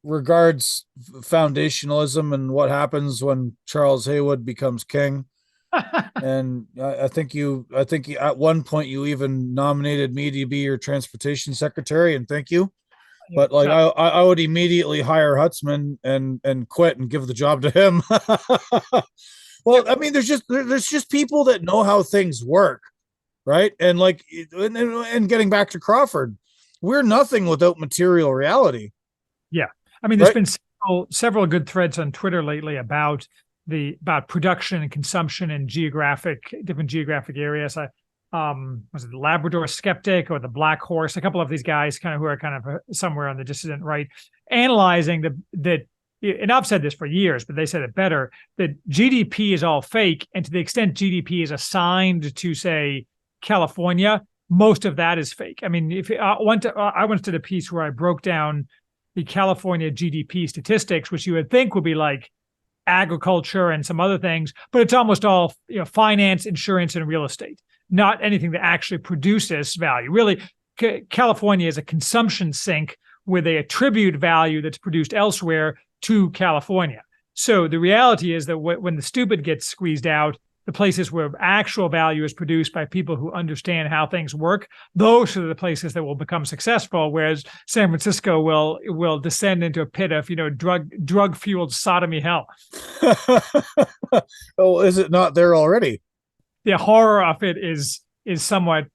regards foundationalism and what happens when Charles Haywood becomes king. And I think at one point you even nominated me to be your transportation secretary, and thank you. But like I would immediately hire Hutzman and quit and give the job to him. Well, I mean, there's just people that know how things work, right? And like, and getting back to Crawford, we're nothing without material reality. Yeah, I mean, there's been several good threads on Twitter lately about production and consumption in different geographic areas. Was it the Labrador Skeptic or the Black Horse? A couple of these guys who are kind of somewhere on the dissident right, analyzing that, and I've said this for years, but they said it better, that GDP is all fake. And to the extent GDP is assigned to, say, California, most of that is fake. I mean, if I went to a piece where I broke down the California GDP statistics, which you would think would be like agriculture and some other things, but it's almost all finance, insurance, and real estate, not anything that actually produces value. Really, California is a consumption sink where they attribute value that's produced elsewhere to California. So the reality is that when the stupid gets squeezed out, the places where actual value is produced by people who understand how things work, those are the places that will become successful. Whereas San Francisco will descend into a pit of drug fueled sodomy hell. Oh, is it not there already? The horror of it is somewhat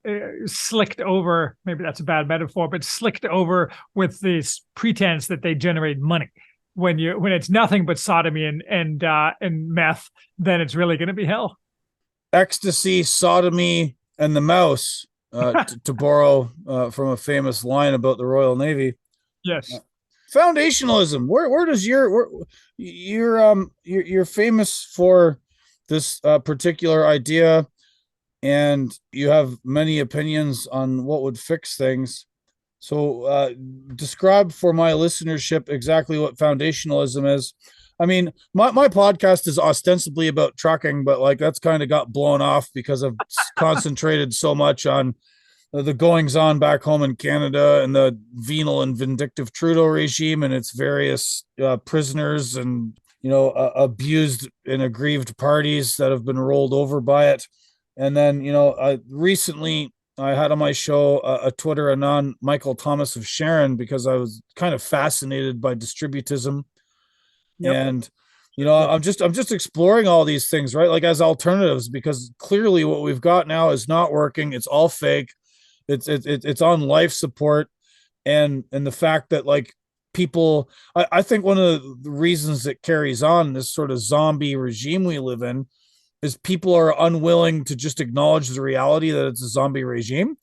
slicked over. Maybe that's a bad metaphor, but slicked over with this pretense that they generate money. When it's nothing but sodomy and meth, then it's really going to be hell. Ecstasy, sodomy, and the mouse, to borrow from a famous line about the Royal Navy. Yes. Foundationalism. Where does you're famous for this particular idea, and you have many opinions on what would fix things. So describe for my listenership exactly what foundationalism is. I mean, my podcast is ostensibly about trucking, but like that's kind of got blown off because I've concentrated so much on the goings on back home in Canada and the venal and vindictive Trudeau regime and its various prisoners and abused and aggrieved parties that have been rolled over by it. And then recently I had on my show a Twitter anon Michael Thomas of Sharon because I was kind of fascinated by distributism Yep. and I'm just exploring all these things, right? Like as alternatives, because clearly what we've got now is not working. It's all fake. It's on life support, and the fact that like people, I think one of the reasons it carries on this sort of zombie regime we live in is people are unwilling to just acknowledge the reality that it's a zombie regime,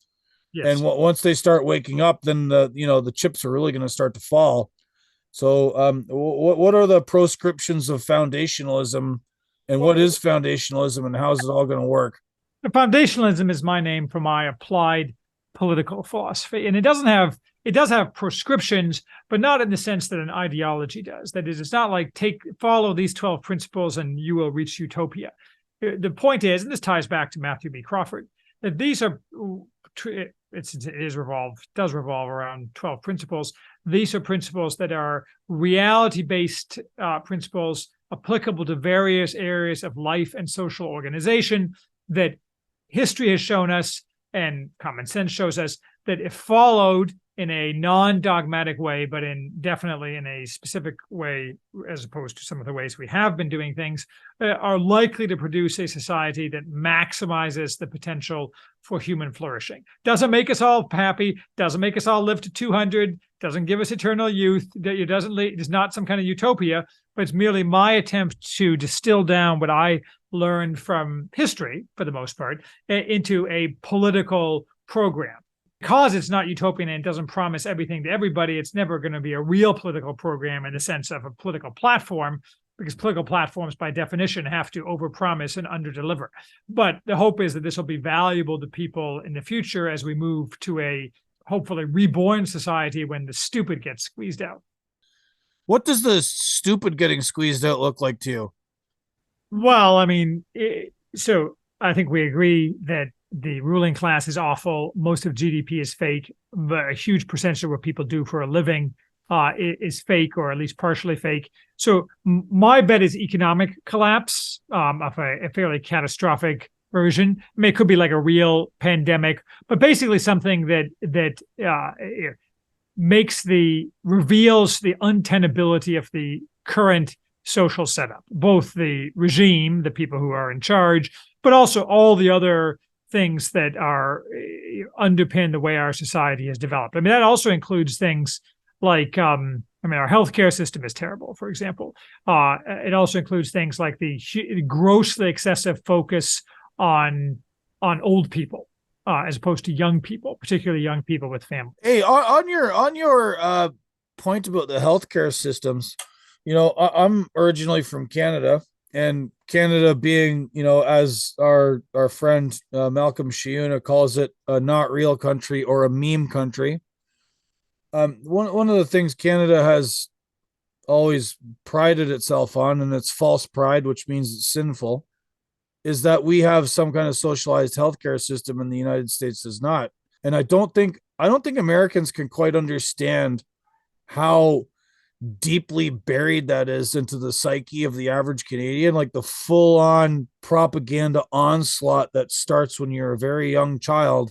and Yes. once they start waking up, then the chips are really going to start to fall. So, what are the proscriptions of foundationalism, and what is foundationalism, and how is it all going to work? The foundationalism is my name for my applied political philosophy, and it does have prescriptions, but not in the sense that an ideology does. That is, it's not like follow these 12 principles and you will reach utopia. The point is, and this ties back to Matthew B. Crawford, that these are does revolve around 12 principles. These are principles that are reality-based principles applicable to various areas of life and social organization that history has shown us and common sense shows us that if followed in a non-dogmatic way, but definitely in a specific way, as opposed to some of the ways we have been doing things, are likely to produce a society that maximizes the potential for human flourishing. Doesn't make us all happy, doesn't make us all live to 200, doesn't give us eternal youth, it's not some kind of utopia, but it's merely my attempt to distill down what I learned from history, for the most part, into a political program. Because it's not utopian and it doesn't promise everything to everybody, it's never going to be a real political program in the sense of a political platform, because political platforms, by definition, have to overpromise and underdeliver. But the hope is that this will be valuable to people in the future as we move to a hopefully reborn society when the stupid gets squeezed out. What does the stupid getting squeezed out look like to you? Well, I mean, so I think we agree that the ruling class is awful. Most of GDP is fake, but a huge percentage of what people do for a living is fake, or at least partially fake. So my bet is economic collapse of a fairly catastrophic version. I mean, it could be like a real pandemic, but basically something that reveals the untenability of the current social setup, both the regime, the people who are in charge, but also all the other things that are underpin the way our society has developed. I mean, that also includes things like, our healthcare system is terrible, for example. It also includes things like the grossly excessive focus on old people as opposed to young people, particularly young people with families. Hey, on your point about the healthcare systems, I'm originally from Canada, and Canada being, as our friend Malcolm Shiuna calls it, a not real country or a meme country. One of the things Canada has always prided itself on, and it's false pride, which means it's sinful, is that we have some kind of socialized healthcare system, and the United States does not. And I don't think Americans can quite understand how deeply buried that is into the psyche of the average Canadian, like the full-on propaganda onslaught that starts when you're a very young child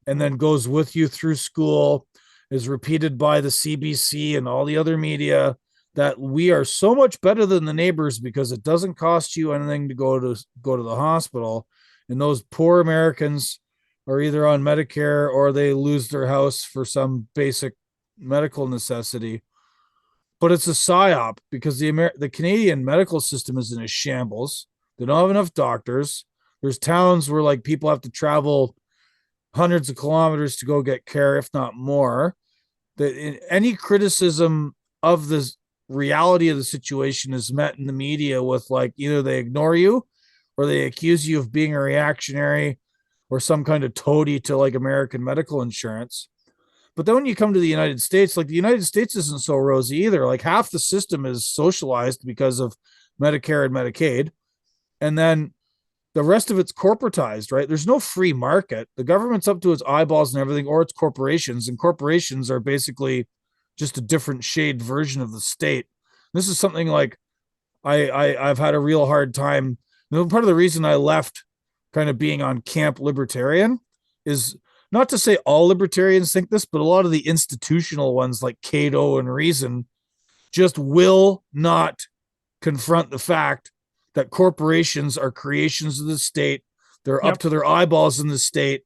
and then goes with you through school, is repeated by the CBC and all the other media, that we are so much better than the neighbors because it doesn't cost you anything to go to the hospital, and those poor Americans are either on Medicare or they lose their house for some basic medical necessity. But it's a psyop because the Canadian medical system is in a shambles. They don't have enough doctors. There's towns where like people have to travel hundreds of kilometers to go get care, if not more. Any criticism of the reality of the situation is met in the media with like either they ignore you or they accuse you of being a reactionary or some kind of toady to like American medical insurance. But then when you come to the United States, like the United States isn't so rosy either. Like half the system is socialized because of Medicare and Medicaid. And then The rest of it's corporatized, right? There's no free market. The government's up to its eyeballs and everything, or it's corporations, and corporations are basically just a different shade version of the state. This is something like I've had a real hard time. Part of the reason I left kind of being on camp libertarian is not to say all libertarians think this, but a lot of the institutional ones like Cato and Reason just will not confront the fact that corporations are creations of the state. They're up to their eyeballs in the state,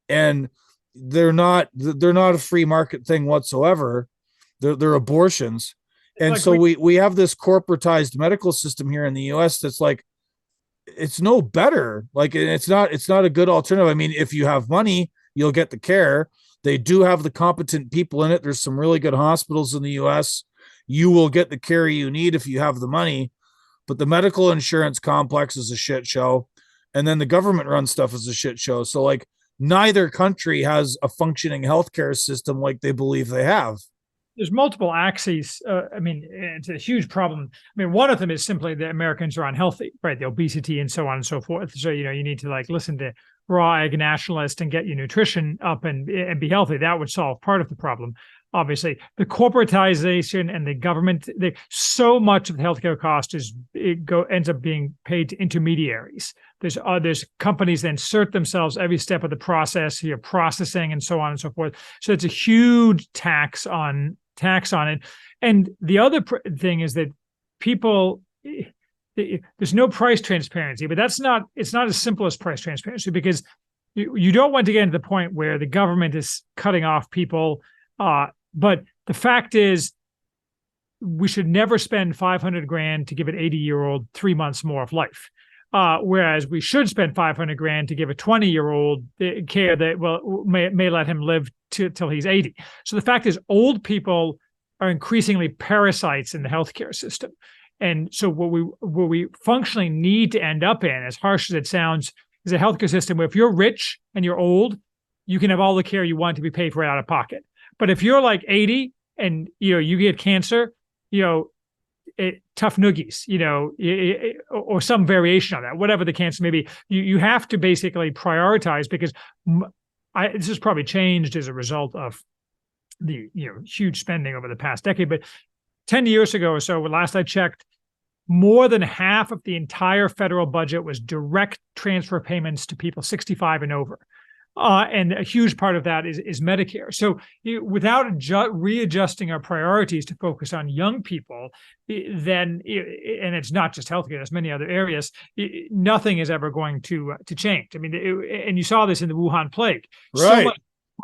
and they're not a free market thing whatsoever. They're abortions. And like so we have this corporatized medical system here in the US that's like, it's no better. Like it's not a good alternative. I mean, if you have money, you'll get the care. They do have the competent people in it. There's some really good hospitals in the US. You will get the care you need if you have the money. But the medical insurance complex is a shit show. And then the government run stuff is a shit show. So like neither country has a functioning healthcare system like they believe they have. There's multiple axes. I mean, it's a huge problem. I mean, one of them is simply that Americans are unhealthy, right? The obesity and so on and so forth. So, you know, you need to like listen to raw egg nationalists and get your nutrition up and be healthy. That would solve part of the problem. Obviously, the corporatization and the government, so much of the healthcare cost ends up being paid to intermediaries. There's companies that insert themselves every step of the process, here processing and so on and so forth. So it's a huge tax on it. And the other thing is that people, there's no price transparency, but it's not as simple as price transparency, because you don't want to get to the point where the government is cutting off people. But the fact is, we should never spend $500,000 to give an 80-year-old 3 months more of life. Whereas we should spend $500,000 to give a 20-year-old care that may let him live till he's 80. So the fact is, old people are increasingly parasites in the healthcare system. And so what we functionally need to end up in, as harsh as it sounds, is a healthcare system where if you're rich and you're old, you can have all the care you want to be paid for out of pocket. But if you're like 80 and you get cancer, tough noogies, or some variation on that, whatever the cancer may be, you have to basically prioritize, because this has probably changed as a result of the huge spending over the past decade. But 10 years ago or so, last I checked, more than half of the entire federal budget was direct transfer payments to people 65 and over. And a huge part of that is Medicare. So without readjusting our priorities to focus on young people, then, and it's not just healthcare, there's many other areas, nothing is ever going to change. I mean, and you saw this in the Wuhan plague. Right.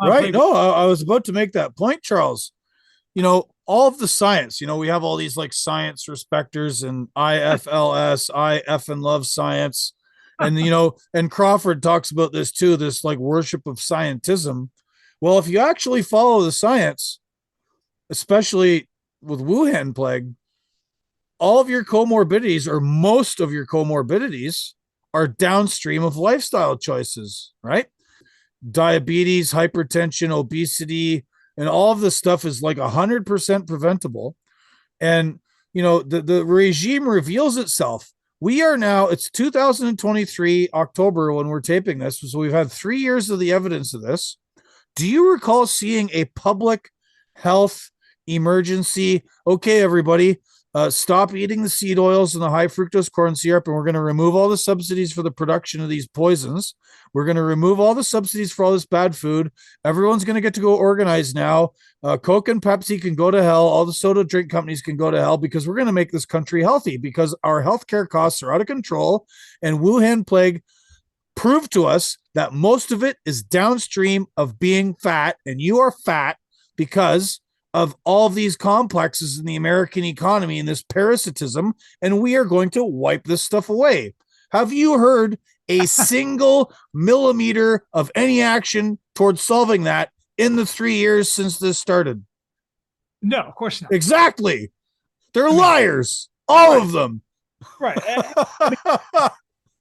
Right. No, I was about to make that point, Charles. All of the science, we have all these like science respecters and IFLS, I F and love science. And, and Crawford talks about this too, this like worship of scientism. Well, if you actually follow the science, especially with Wuhan plague, all of your comorbidities, or most of your comorbidities, are downstream of lifestyle choices, right? Diabetes, hypertension, obesity, and all of this stuff is like 100% preventable. And, the regime reveals itself. We are now, it's 2023, October, when we're taping this. So we've had 3 years of the evidence of this. Do you recall seeing a public health emergency? Okay, everybody, stop eating the seed oils and the high fructose corn syrup, and we're going to remove all the subsidies for the production of these poisons. We're going to remove all the subsidies for all this bad food. Everyone's going to get to go organize now. Coke and Pepsi can go to hell. All the soda drink companies can go to hell, because we're going to make this country healthy, because our healthcare costs are out of control. And Wuhan plague proved to us that most of it is downstream of being fat, and you are fat because of all of these complexes in the American economy and this parasitism, and we are going to wipe this stuff away. Have you heard a single millimeter of any action towards solving that in the 3 years since this started? No, of course not. Exactly. They're liars. All of them. Right.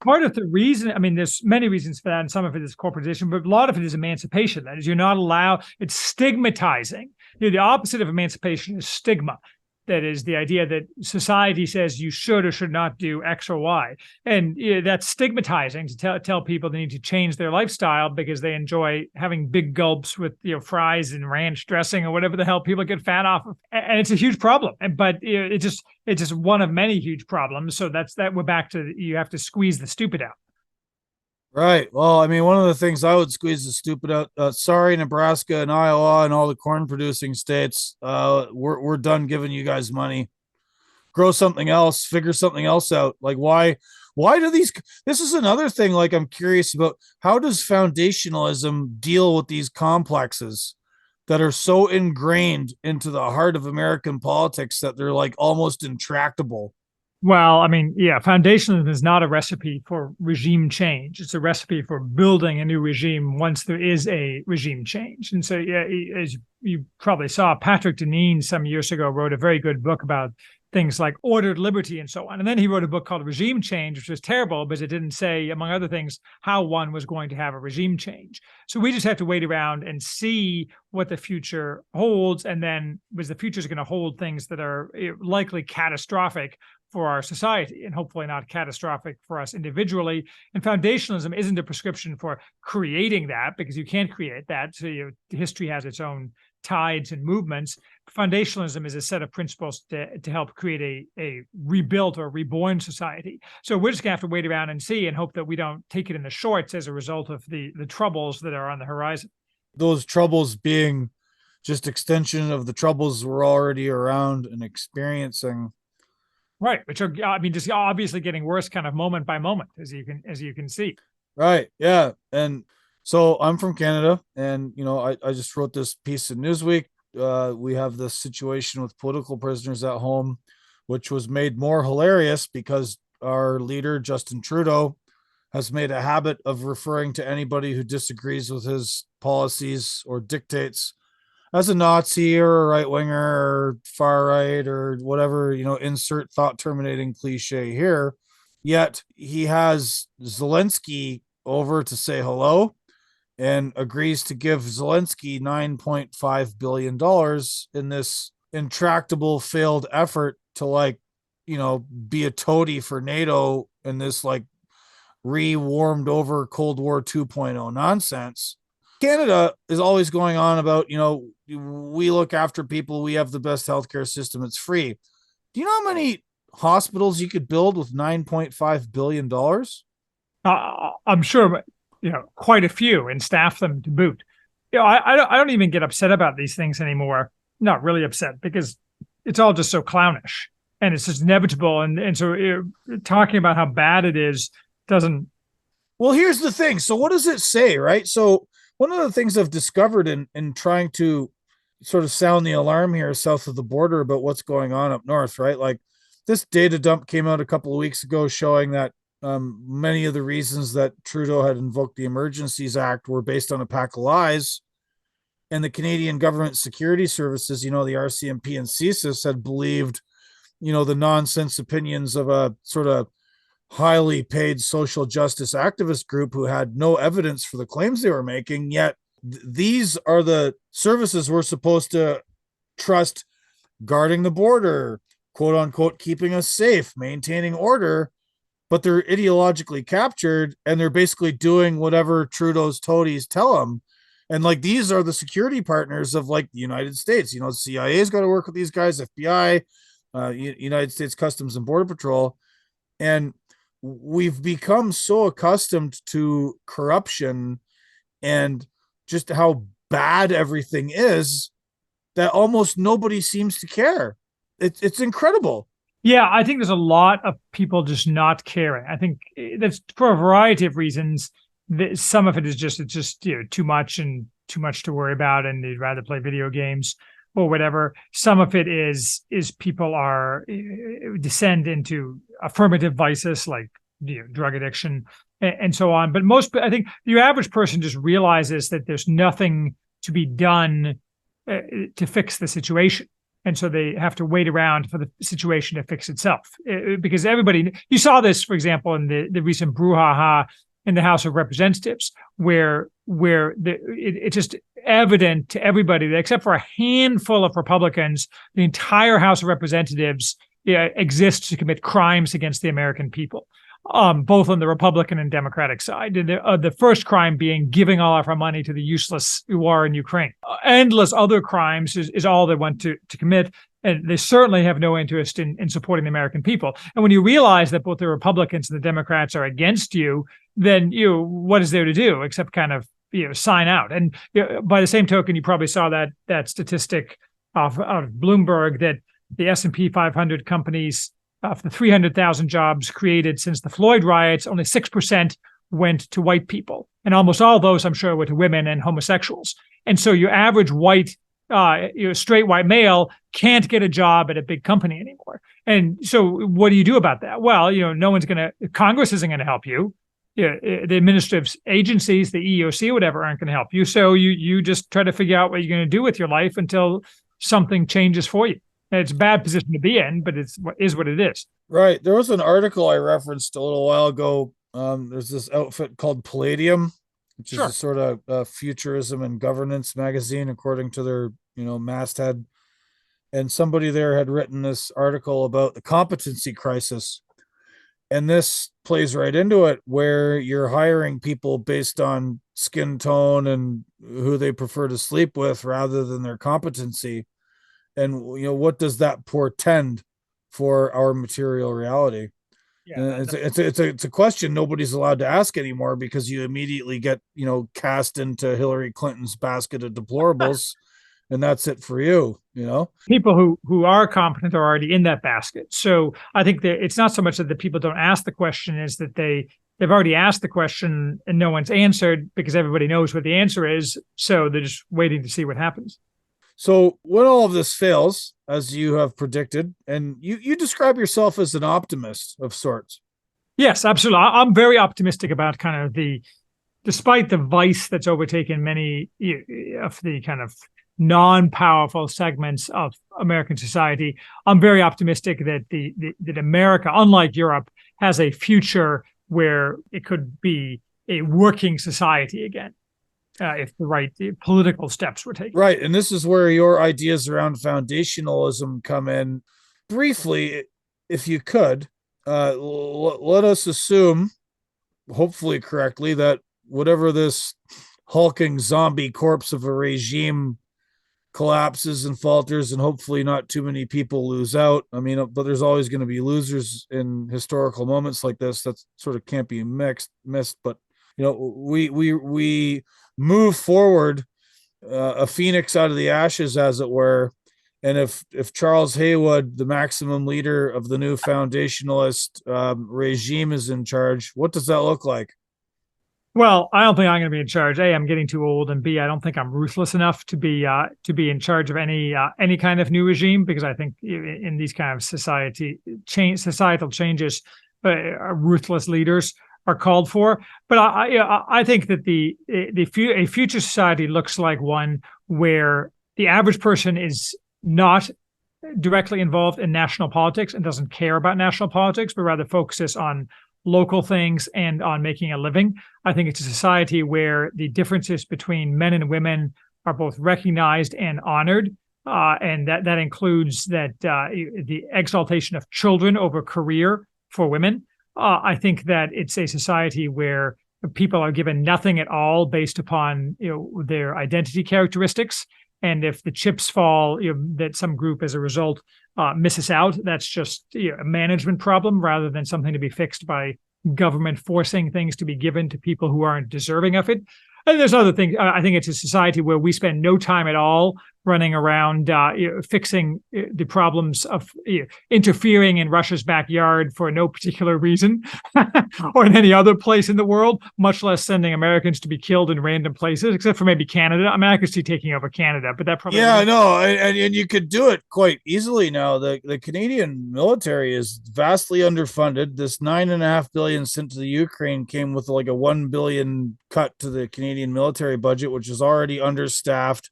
Part of the reason, there's many reasons for that, and some of it is corporatization, but a lot of it is emancipation. That is, you're not allowed, it's stigmatizing. The opposite of emancipation is stigma. That is the idea that society says you should or should not do X or Y. And that's stigmatizing to tell people they need to change their lifestyle because they enjoy having big gulps with fries and ranch dressing or whatever the hell people get fat off of. And it's a huge problem. But it's just one of many huge problems. So that we're back to, you have to squeeze the stupid out. Right. Well, I mean, one of the things I would squeeze the stupid out. Sorry, Nebraska and Iowa and all the corn producing states. We're done giving you guys money. Grow something else. Figure something else out. Like why? Why do these? This is another thing. Like I'm curious about how does foundationalism deal with these complexes that are so ingrained into the heart of American politics that they're like almost intractable. Well, I mean, yeah, foundationalism is not a recipe for regime change. It's a recipe for building a new regime once there is a regime change. And so, yeah, as you probably saw, Patrick Deneen some years ago wrote a very good book about things like ordered liberty and so on. And then he wrote a book called Regime Change, which was terrible because it didn't say, among other things, how one was going to have a regime change. So we just have to wait around and see what the future holds. And then was the future is going to hold things that are likely catastrophic for our society and hopefully not catastrophic for us individually. And foundationalism isn't a prescription for creating that because you can't create that. So history has its own tides and movements. Foundationalism is a set of principles to help create a rebuilt or reborn society. So we're just gonna have to wait around and see and hope that we don't take it in the shorts as a result of the troubles that are on the horizon. Those troubles being just extension of the troubles we're already around and experiencing. Right, which are, I mean, just obviously getting worse kind of moment by moment, as you can see. Right. Yeah. And so I'm from Canada, and I just wrote this piece in Newsweek. We have this situation with political prisoners at home, which was made more hilarious because our leader, Justin Trudeau, has made a habit of referring to anybody who disagrees with his policies or dictates as a Nazi or a right winger or far right or whatever, insert thought terminating cliche here. Yet he has Zelensky over to say hello and agrees to give Zelensky $9.5 billion in this intractable failed effort to be a toady for NATO in this re-warmed over Cold War 2.0 nonsense. Canada is always going on about, we look after people, we have the best healthcare system, it's free. Do you know how many hospitals you could build with $9.5 billion? I'm sure, quite a few, and staff them to boot. I don't even get upset about these things anymore. Not really upset because it's all just so clownish and it's just inevitable. And so talking about how bad it is doesn't. Well, here's the thing. So what does it say, right? So one of the things I've discovered in trying to sort of sound the alarm here south of the border about what's going on up north, right? Like this data dump came out a couple of weeks ago showing that many of the reasons that Trudeau had invoked the Emergencies Act were based on a pack of lies. And the Canadian Government Security Services, the RCMP and CSIS had believed, the nonsense opinions of a sort of highly paid social justice activist group who had no evidence for the claims they were making. Yet these are the services we're supposed to trust guarding the border, quote unquote, keeping us safe, maintaining order, but they're ideologically captured and they're basically doing whatever Trudeau's toadies tell them. And these are the security partners of the United States. CIA's got to work with these guys, FBI, United States Customs and Border Patrol. And we've become so accustomed to corruption and just how bad everything is that almost nobody seems to care. It's incredible. Yeah, I think there's a lot of people just not caring. I think that's for a variety of reasons. Some of it is just too much and too much to worry about, and they'd rather play video games or whatever. Some of it is people are descend into affirmative vices like drug addiction and so on. But I think the average person just realizes that there's nothing to be done to fix the situation. And so they have to wait around for the situation to fix itself. Because everybody, you saw this, for example, in the recent brouhaha in the House of Representatives, where it's just evident to everybody that except for a handful of Republicans, the entire House of Representatives exists to commit crimes against the American people, both on the Republican and Democratic side. The first crime being giving all of our money to the useless war in Ukraine. Endless other crimes is all they want to commit. And they certainly have no interest in supporting the American people. And when you realize that both the Republicans and the Democrats are against you, then what is there to do except kind of sign out? And by the same token, you probably saw that statistic of Bloomberg that the S&P 500 companies, of the 300,000 jobs created since the Floyd riots, only 6% went to white people, and almost all those, I'm sure, were to women and homosexuals. And so your average white straight white male can't get a job at a big company anymore. And so what do you do about that? Well, no one's Congress isn't going to help you. The administrative agencies, the EEOC or whatever, aren't going to help you. So you just try to figure out what you're going to do with your life until something changes for you. And it's a bad position to be in, but it is what it is. Right. There was an article I referenced a little while ago. There's this outfit called Palladium, which is a sort of futurism and governance magazine, according to their masthead. And somebody there had written this article about the competency crisis. And this plays right into it, where you're hiring people based on skin tone and who they prefer to sleep with rather than their competency. And what does that portend for our material reality? Yeah, it's a question nobody's allowed to ask anymore, because you immediately get cast into Hillary Clinton's basket of deplorables, and that's it for you. People who are competent are already in that basket. So I think that it's not so much that the people don't ask the question, is that they've already asked the question and no one's answered, because everybody knows what the answer is. So they're just waiting to see what happens. So when all of this fails, as you have predicted, and you describe yourself as an optimist of sorts. Yes, absolutely. I'm very optimistic about kind of despite the vice that's overtaken many of the kind of non-powerful segments of American society, I'm very optimistic that that America, unlike Europe, has a future where it could be a working society again. If the right political steps were taken. Right. And this is where your ideas around foundationalism come in. Briefly, if you could, let us assume, hopefully correctly, that whatever this hulking zombie corpse of a regime collapses and falters, and hopefully not too many people lose out. I mean, but there's always going to be losers in historical moments like this. That sort of can't be missed. But we move forward, a phoenix out of the ashes, as it were. And if Charles Haywood, the maximum leader of the new foundationalist regime, is in charge, what does that look like? Well, I don't think I'm going to be in charge. A, I'm getting too old, and B, I don't think I'm ruthless enough to be in charge of any kind of new regime, because I think in these kind of societal changes, ruthless leaders are called for. But I think that a future society looks like one where the average person is not directly involved in national politics and doesn't care about national politics, but rather focuses on local things and on making a living. I think it's a society where the differences between men and women are both recognized and honored. And that includes the exaltation of children over career for women. I think that it's a society where people are given nothing at all based upon their identity characteristics. And if the chips fall, that some group as a result misses out, that's just a management problem rather than something to be fixed by government forcing things to be given to people who aren't deserving of it. And there's other things. I think it's a society where we spend no time at all running around fixing the problems of interfering in Russia's backyard for no particular reason, or in any other place in the world, much less sending Americans to be killed in random places, except for maybe Canada. I mean, I could see taking over Canada, but that probably... Yeah, no, and you could do it quite easily now. The Canadian military is vastly underfunded. This $9.5 billion sent to the Ukraine came with like a $1 billion cut to the Canadian military budget, which is already understaffed.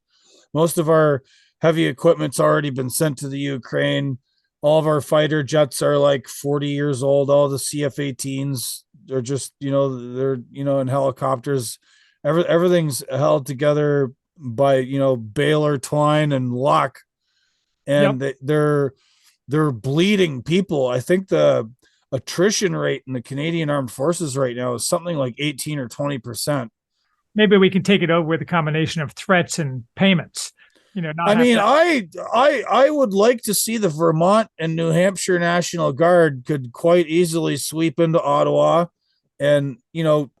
Most of our heavy equipment's already been sent to the Ukraine. All of our fighter jets are like 40 years old. All the CF-18s are just, they're, in helicopters. Everything's held together by, baler twine and luck, Yep. and they're bleeding people. I think the attrition rate in the Canadian Armed Forces right now is something like 18 or 20%. Maybe we can take it over with a combination of threats and payments. Not I have mean, to. I would like to see the Vermont and New Hampshire National Guard could quite easily sweep into Ottawa and,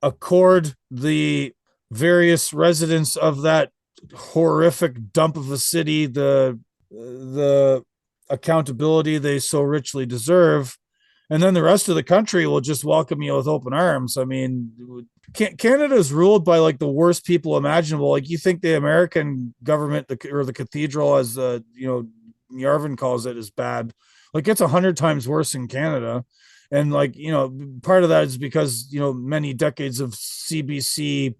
accord the various residents of that horrific dump of a city the accountability they so richly deserve, and then the rest of the country will just welcome you with open arms. I mean, Canada is ruled by like the worst people imaginable. Like, you think the American government, or the cathedral, as Yarvin calls it, is bad. Like, it's 100 times worse in Canada. And like, part of that is because, many decades of CBC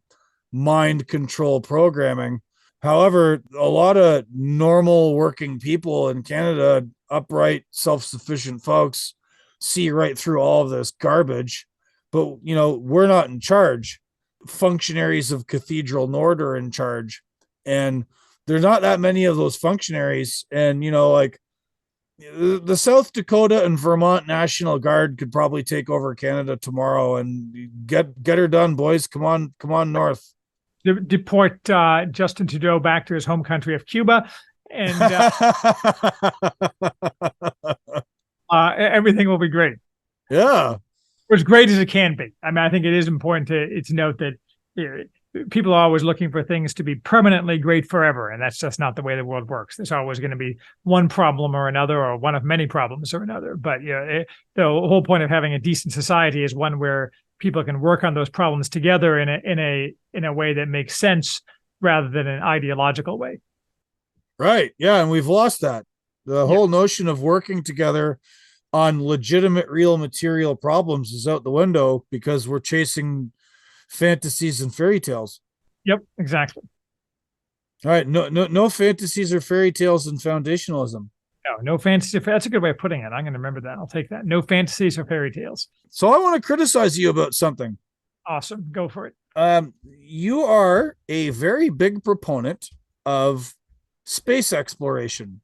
mind control programming. However, a lot of normal working people in Canada, upright, self-sufficient folks, see right through all of this garbage. But, we're not in charge. Functionaries of Cathedral Nord are in charge. And there's not that many of those functionaries. And, like, the South Dakota and Vermont National Guard could probably take over Canada tomorrow and get her done, boys. Come on north. Deport Justin Trudeau back to his home country of Cuba, and everything will be great. Yeah. Or as great as it can be. I mean, I think it is important to note that people are always looking for things to be permanently great forever, and that's just not the way the world works. There's always going to be one problem or another, or one of many problems or another. But the whole point of having a decent society is one where people can work on those problems together in a way that makes sense rather than an ideological way. Right. Yeah, and we've lost that. The whole notion of working together on legitimate, real material problems is out the window because we're chasing fantasies and fairy tales. Yep, exactly. All right. No fantasies or fairy tales in foundationalism. No fantasy. That's a good way of putting it. I'm going to remember that. I'll take that. No fantasies or fairy tales. So I want to criticize you about something. Awesome. Go for it. You are a very big proponent of space exploration.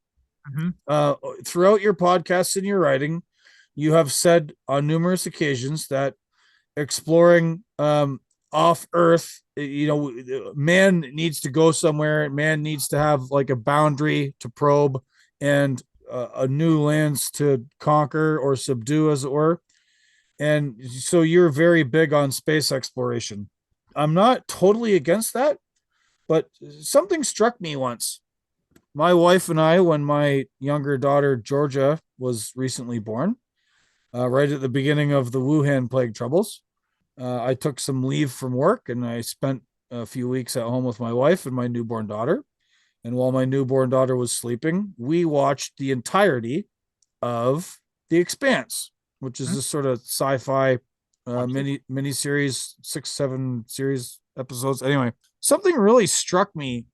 Throughout your podcasts and your writing, you have said on numerous occasions that exploring off Earth, man needs to go somewhere. Man needs to have like a boundary to probe and a new lands to conquer or subdue, as it were. And so you're very big on space exploration. I'm not totally against that, but something struck me once. My wife and I, when my younger daughter Georgia was recently born, right at the beginning of the Wuhan plague troubles, I took some leave from work and I spent a few weeks at home with my wife and my newborn daughter. And while my newborn daughter was sleeping, we watched the entirety of The Expanse, which is this sort of sci-fi mini series, 6-7 series episodes. Anyway, something really struck me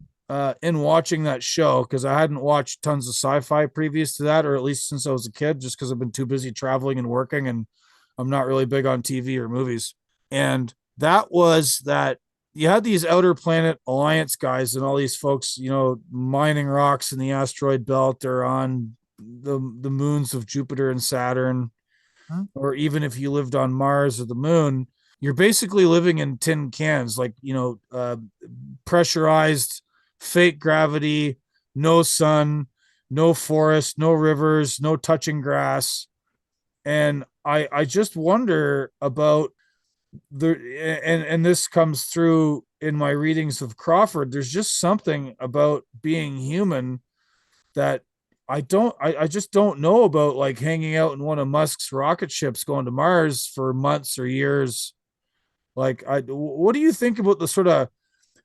in watching that show, because I hadn't watched tons of sci-fi previous to that, or at least since I was a kid, just because I've been too busy traveling and working, and I'm not really big on TV or movies. And that was that you had these outer planet alliance guys and all these folks, mining rocks in the asteroid belt or on the moons of Jupiter and Saturn, or even if you lived on Mars or the moon, you're basically living in tin cans, like, pressurized, fake gravity, no sun, no forest, no rivers, no touching grass. And I just wonder about and this comes through in my readings of Crawford. There's just something about being human that I just don't know about, like hanging out in one of Musk's rocket ships going to Mars for months or years. Like, what do you think about the sort of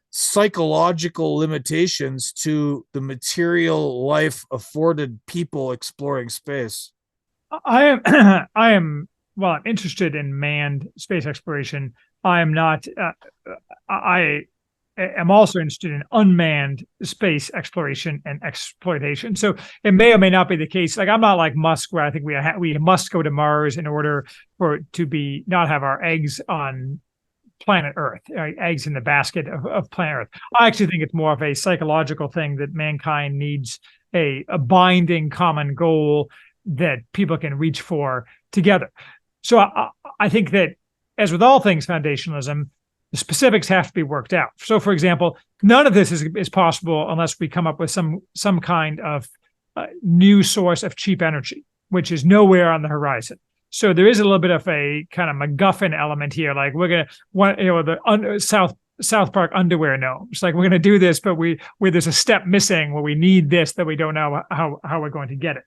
psychological limitations to the material life afforded people exploring space? I am well, I'm interested in manned space exploration. I am not I am also interested in unmanned space exploration and exploitation. So it may or may not be the case. Like I'm not like Musk, where I think we must go to Mars in order for to be not have our eggs on planet Earth, right? Eggs in the basket of planet Earth. I actually think it's more of a psychological thing that mankind needs a binding common goal that people can reach for together. So I think that, as with all things foundationalism, the specifics have to be worked out. So, for example, none of this is possible unless we come up with some kind of new source of cheap energy, which is nowhere on the horizon. So there is a little bit of a kind of MacGuffin element here. Like we're gonna want, the South Park underwear gnomes. Like we're gonna do this, but where there's a step missing where we need this that we don't know how we're going to get it.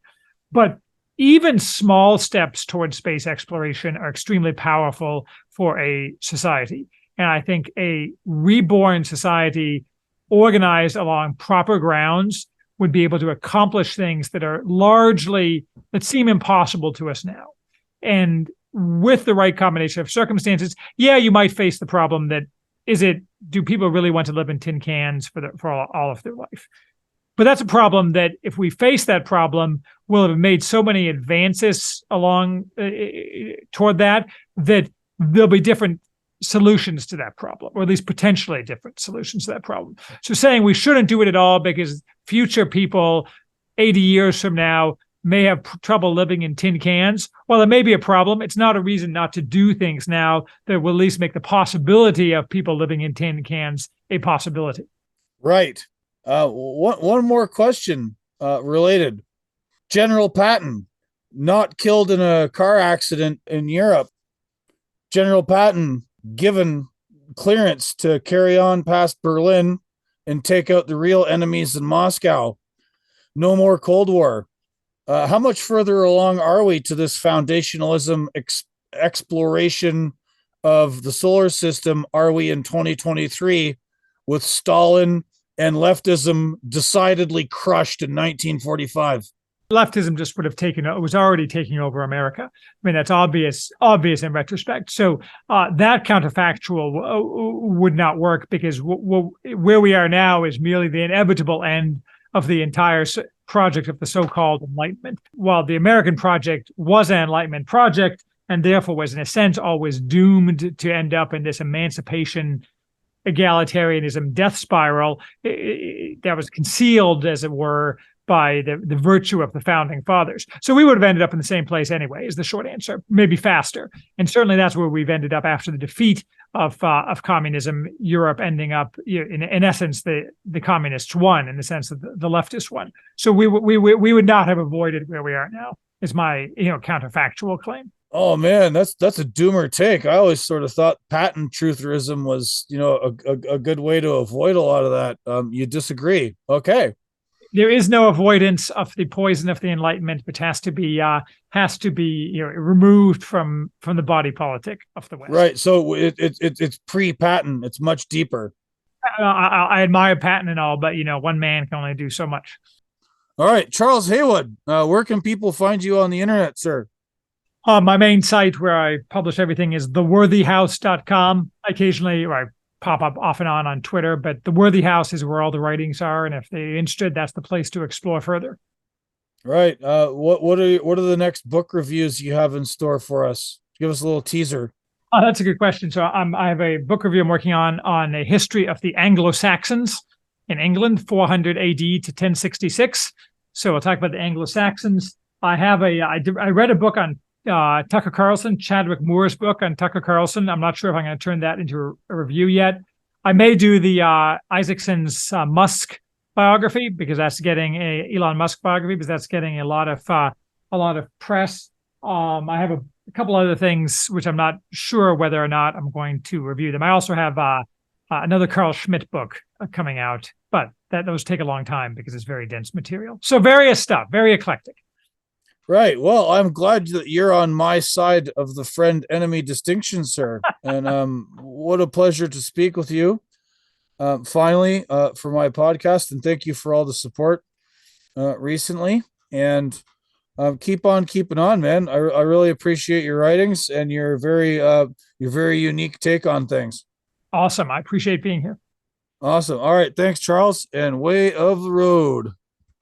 But even small steps towards space exploration are extremely powerful for a society. And I think a reborn society organized along proper grounds would be able to accomplish things that seem impossible to us now. And with the right combination of circumstances, yeah, you might face the problem that do people really want to live in tin cans for all of their life? But that's a problem that if we face that problem, we'll have made so many advances along toward that there'll be different solutions to that problem, or at least potentially different solutions to that problem. So saying we shouldn't do it at all because future people 80 years from now may have trouble living in tin cans, well, it may be a problem. It's not a reason not to do things now that will at least make the possibility of people living in tin cans a possibility. Right. One more question related. General Patton, not killed in a car accident in Europe. General Patton given clearance to carry on past Berlin and take out the real enemies in Moscow. No more Cold War. How much further along are we to this foundationalism exploration of the solar system are we in 2023 with Stalin and leftism decidedly crushed in 1945? Leftism just was already taking over America. I mean, that's obvious in retrospect. So that counterfactual would not work because where we are now is merely the inevitable end of the entire project of the so-called Enlightenment. While the American project was an Enlightenment project and therefore was in a sense always doomed to end up in this emancipation, egalitarianism death spiral that was concealed, as it were, by the virtue of the founding fathers. So we would have ended up in the same place anyway, is the short answer, maybe faster. And certainly that's where we've ended up after the defeat of communism, Europe ending up, in essence, the communists won in the sense that the leftists won. So we would not have avoided where we are now, is my counterfactual claim. Oh man, that's a doomer take. I always sort of thought patent trutherism was, a good way to avoid a lot of that. You disagree? Okay. There is no avoidance of the poison of the Enlightenment, which has to be removed from the body politic of the West. Right. So it's pre-Patton. It's much deeper. I admire Patton and all, but one man can only do so much. All right, Charles Haywood, where can people find you on the internet, sir? My main site where I publish everything is theworthyhouse.com. Occasionally, I pop up off and on Twitter, but the Worthy House is where all the writings are, and if they're interested, that's the place to explore further. Right. What are the next book reviews you have in store for us? Give us a little teaser. That's a good question. So I have a book review I'm working on a history of the Anglo-Saxons in England, 400 AD to 1066. So we'll talk about the Anglo-Saxons. I read a book on Tucker Carlson, Chadwick Moore's book on Tucker Carlson. I'm not sure if I'm going to turn that into a review yet. I may do the Isaacson's Musk biography because that's getting Elon Musk biography because that's getting a lot of press. I have a couple other things which I'm not sure whether or not I'm going to review them. I also have another Carl Schmitt book coming out, but those take a long time because it's very dense material. So various stuff, very eclectic. Right. Well, I'm glad that you're on my side of the friend-enemy distinction, sir. And what a pleasure to speak with you. Finally, for my podcast, and thank you for all the support recently. And keep on keeping on, man. I really appreciate your writings and your very unique take on things. Awesome. I appreciate being here. Awesome. All right. Thanks, Charles. And way of the road.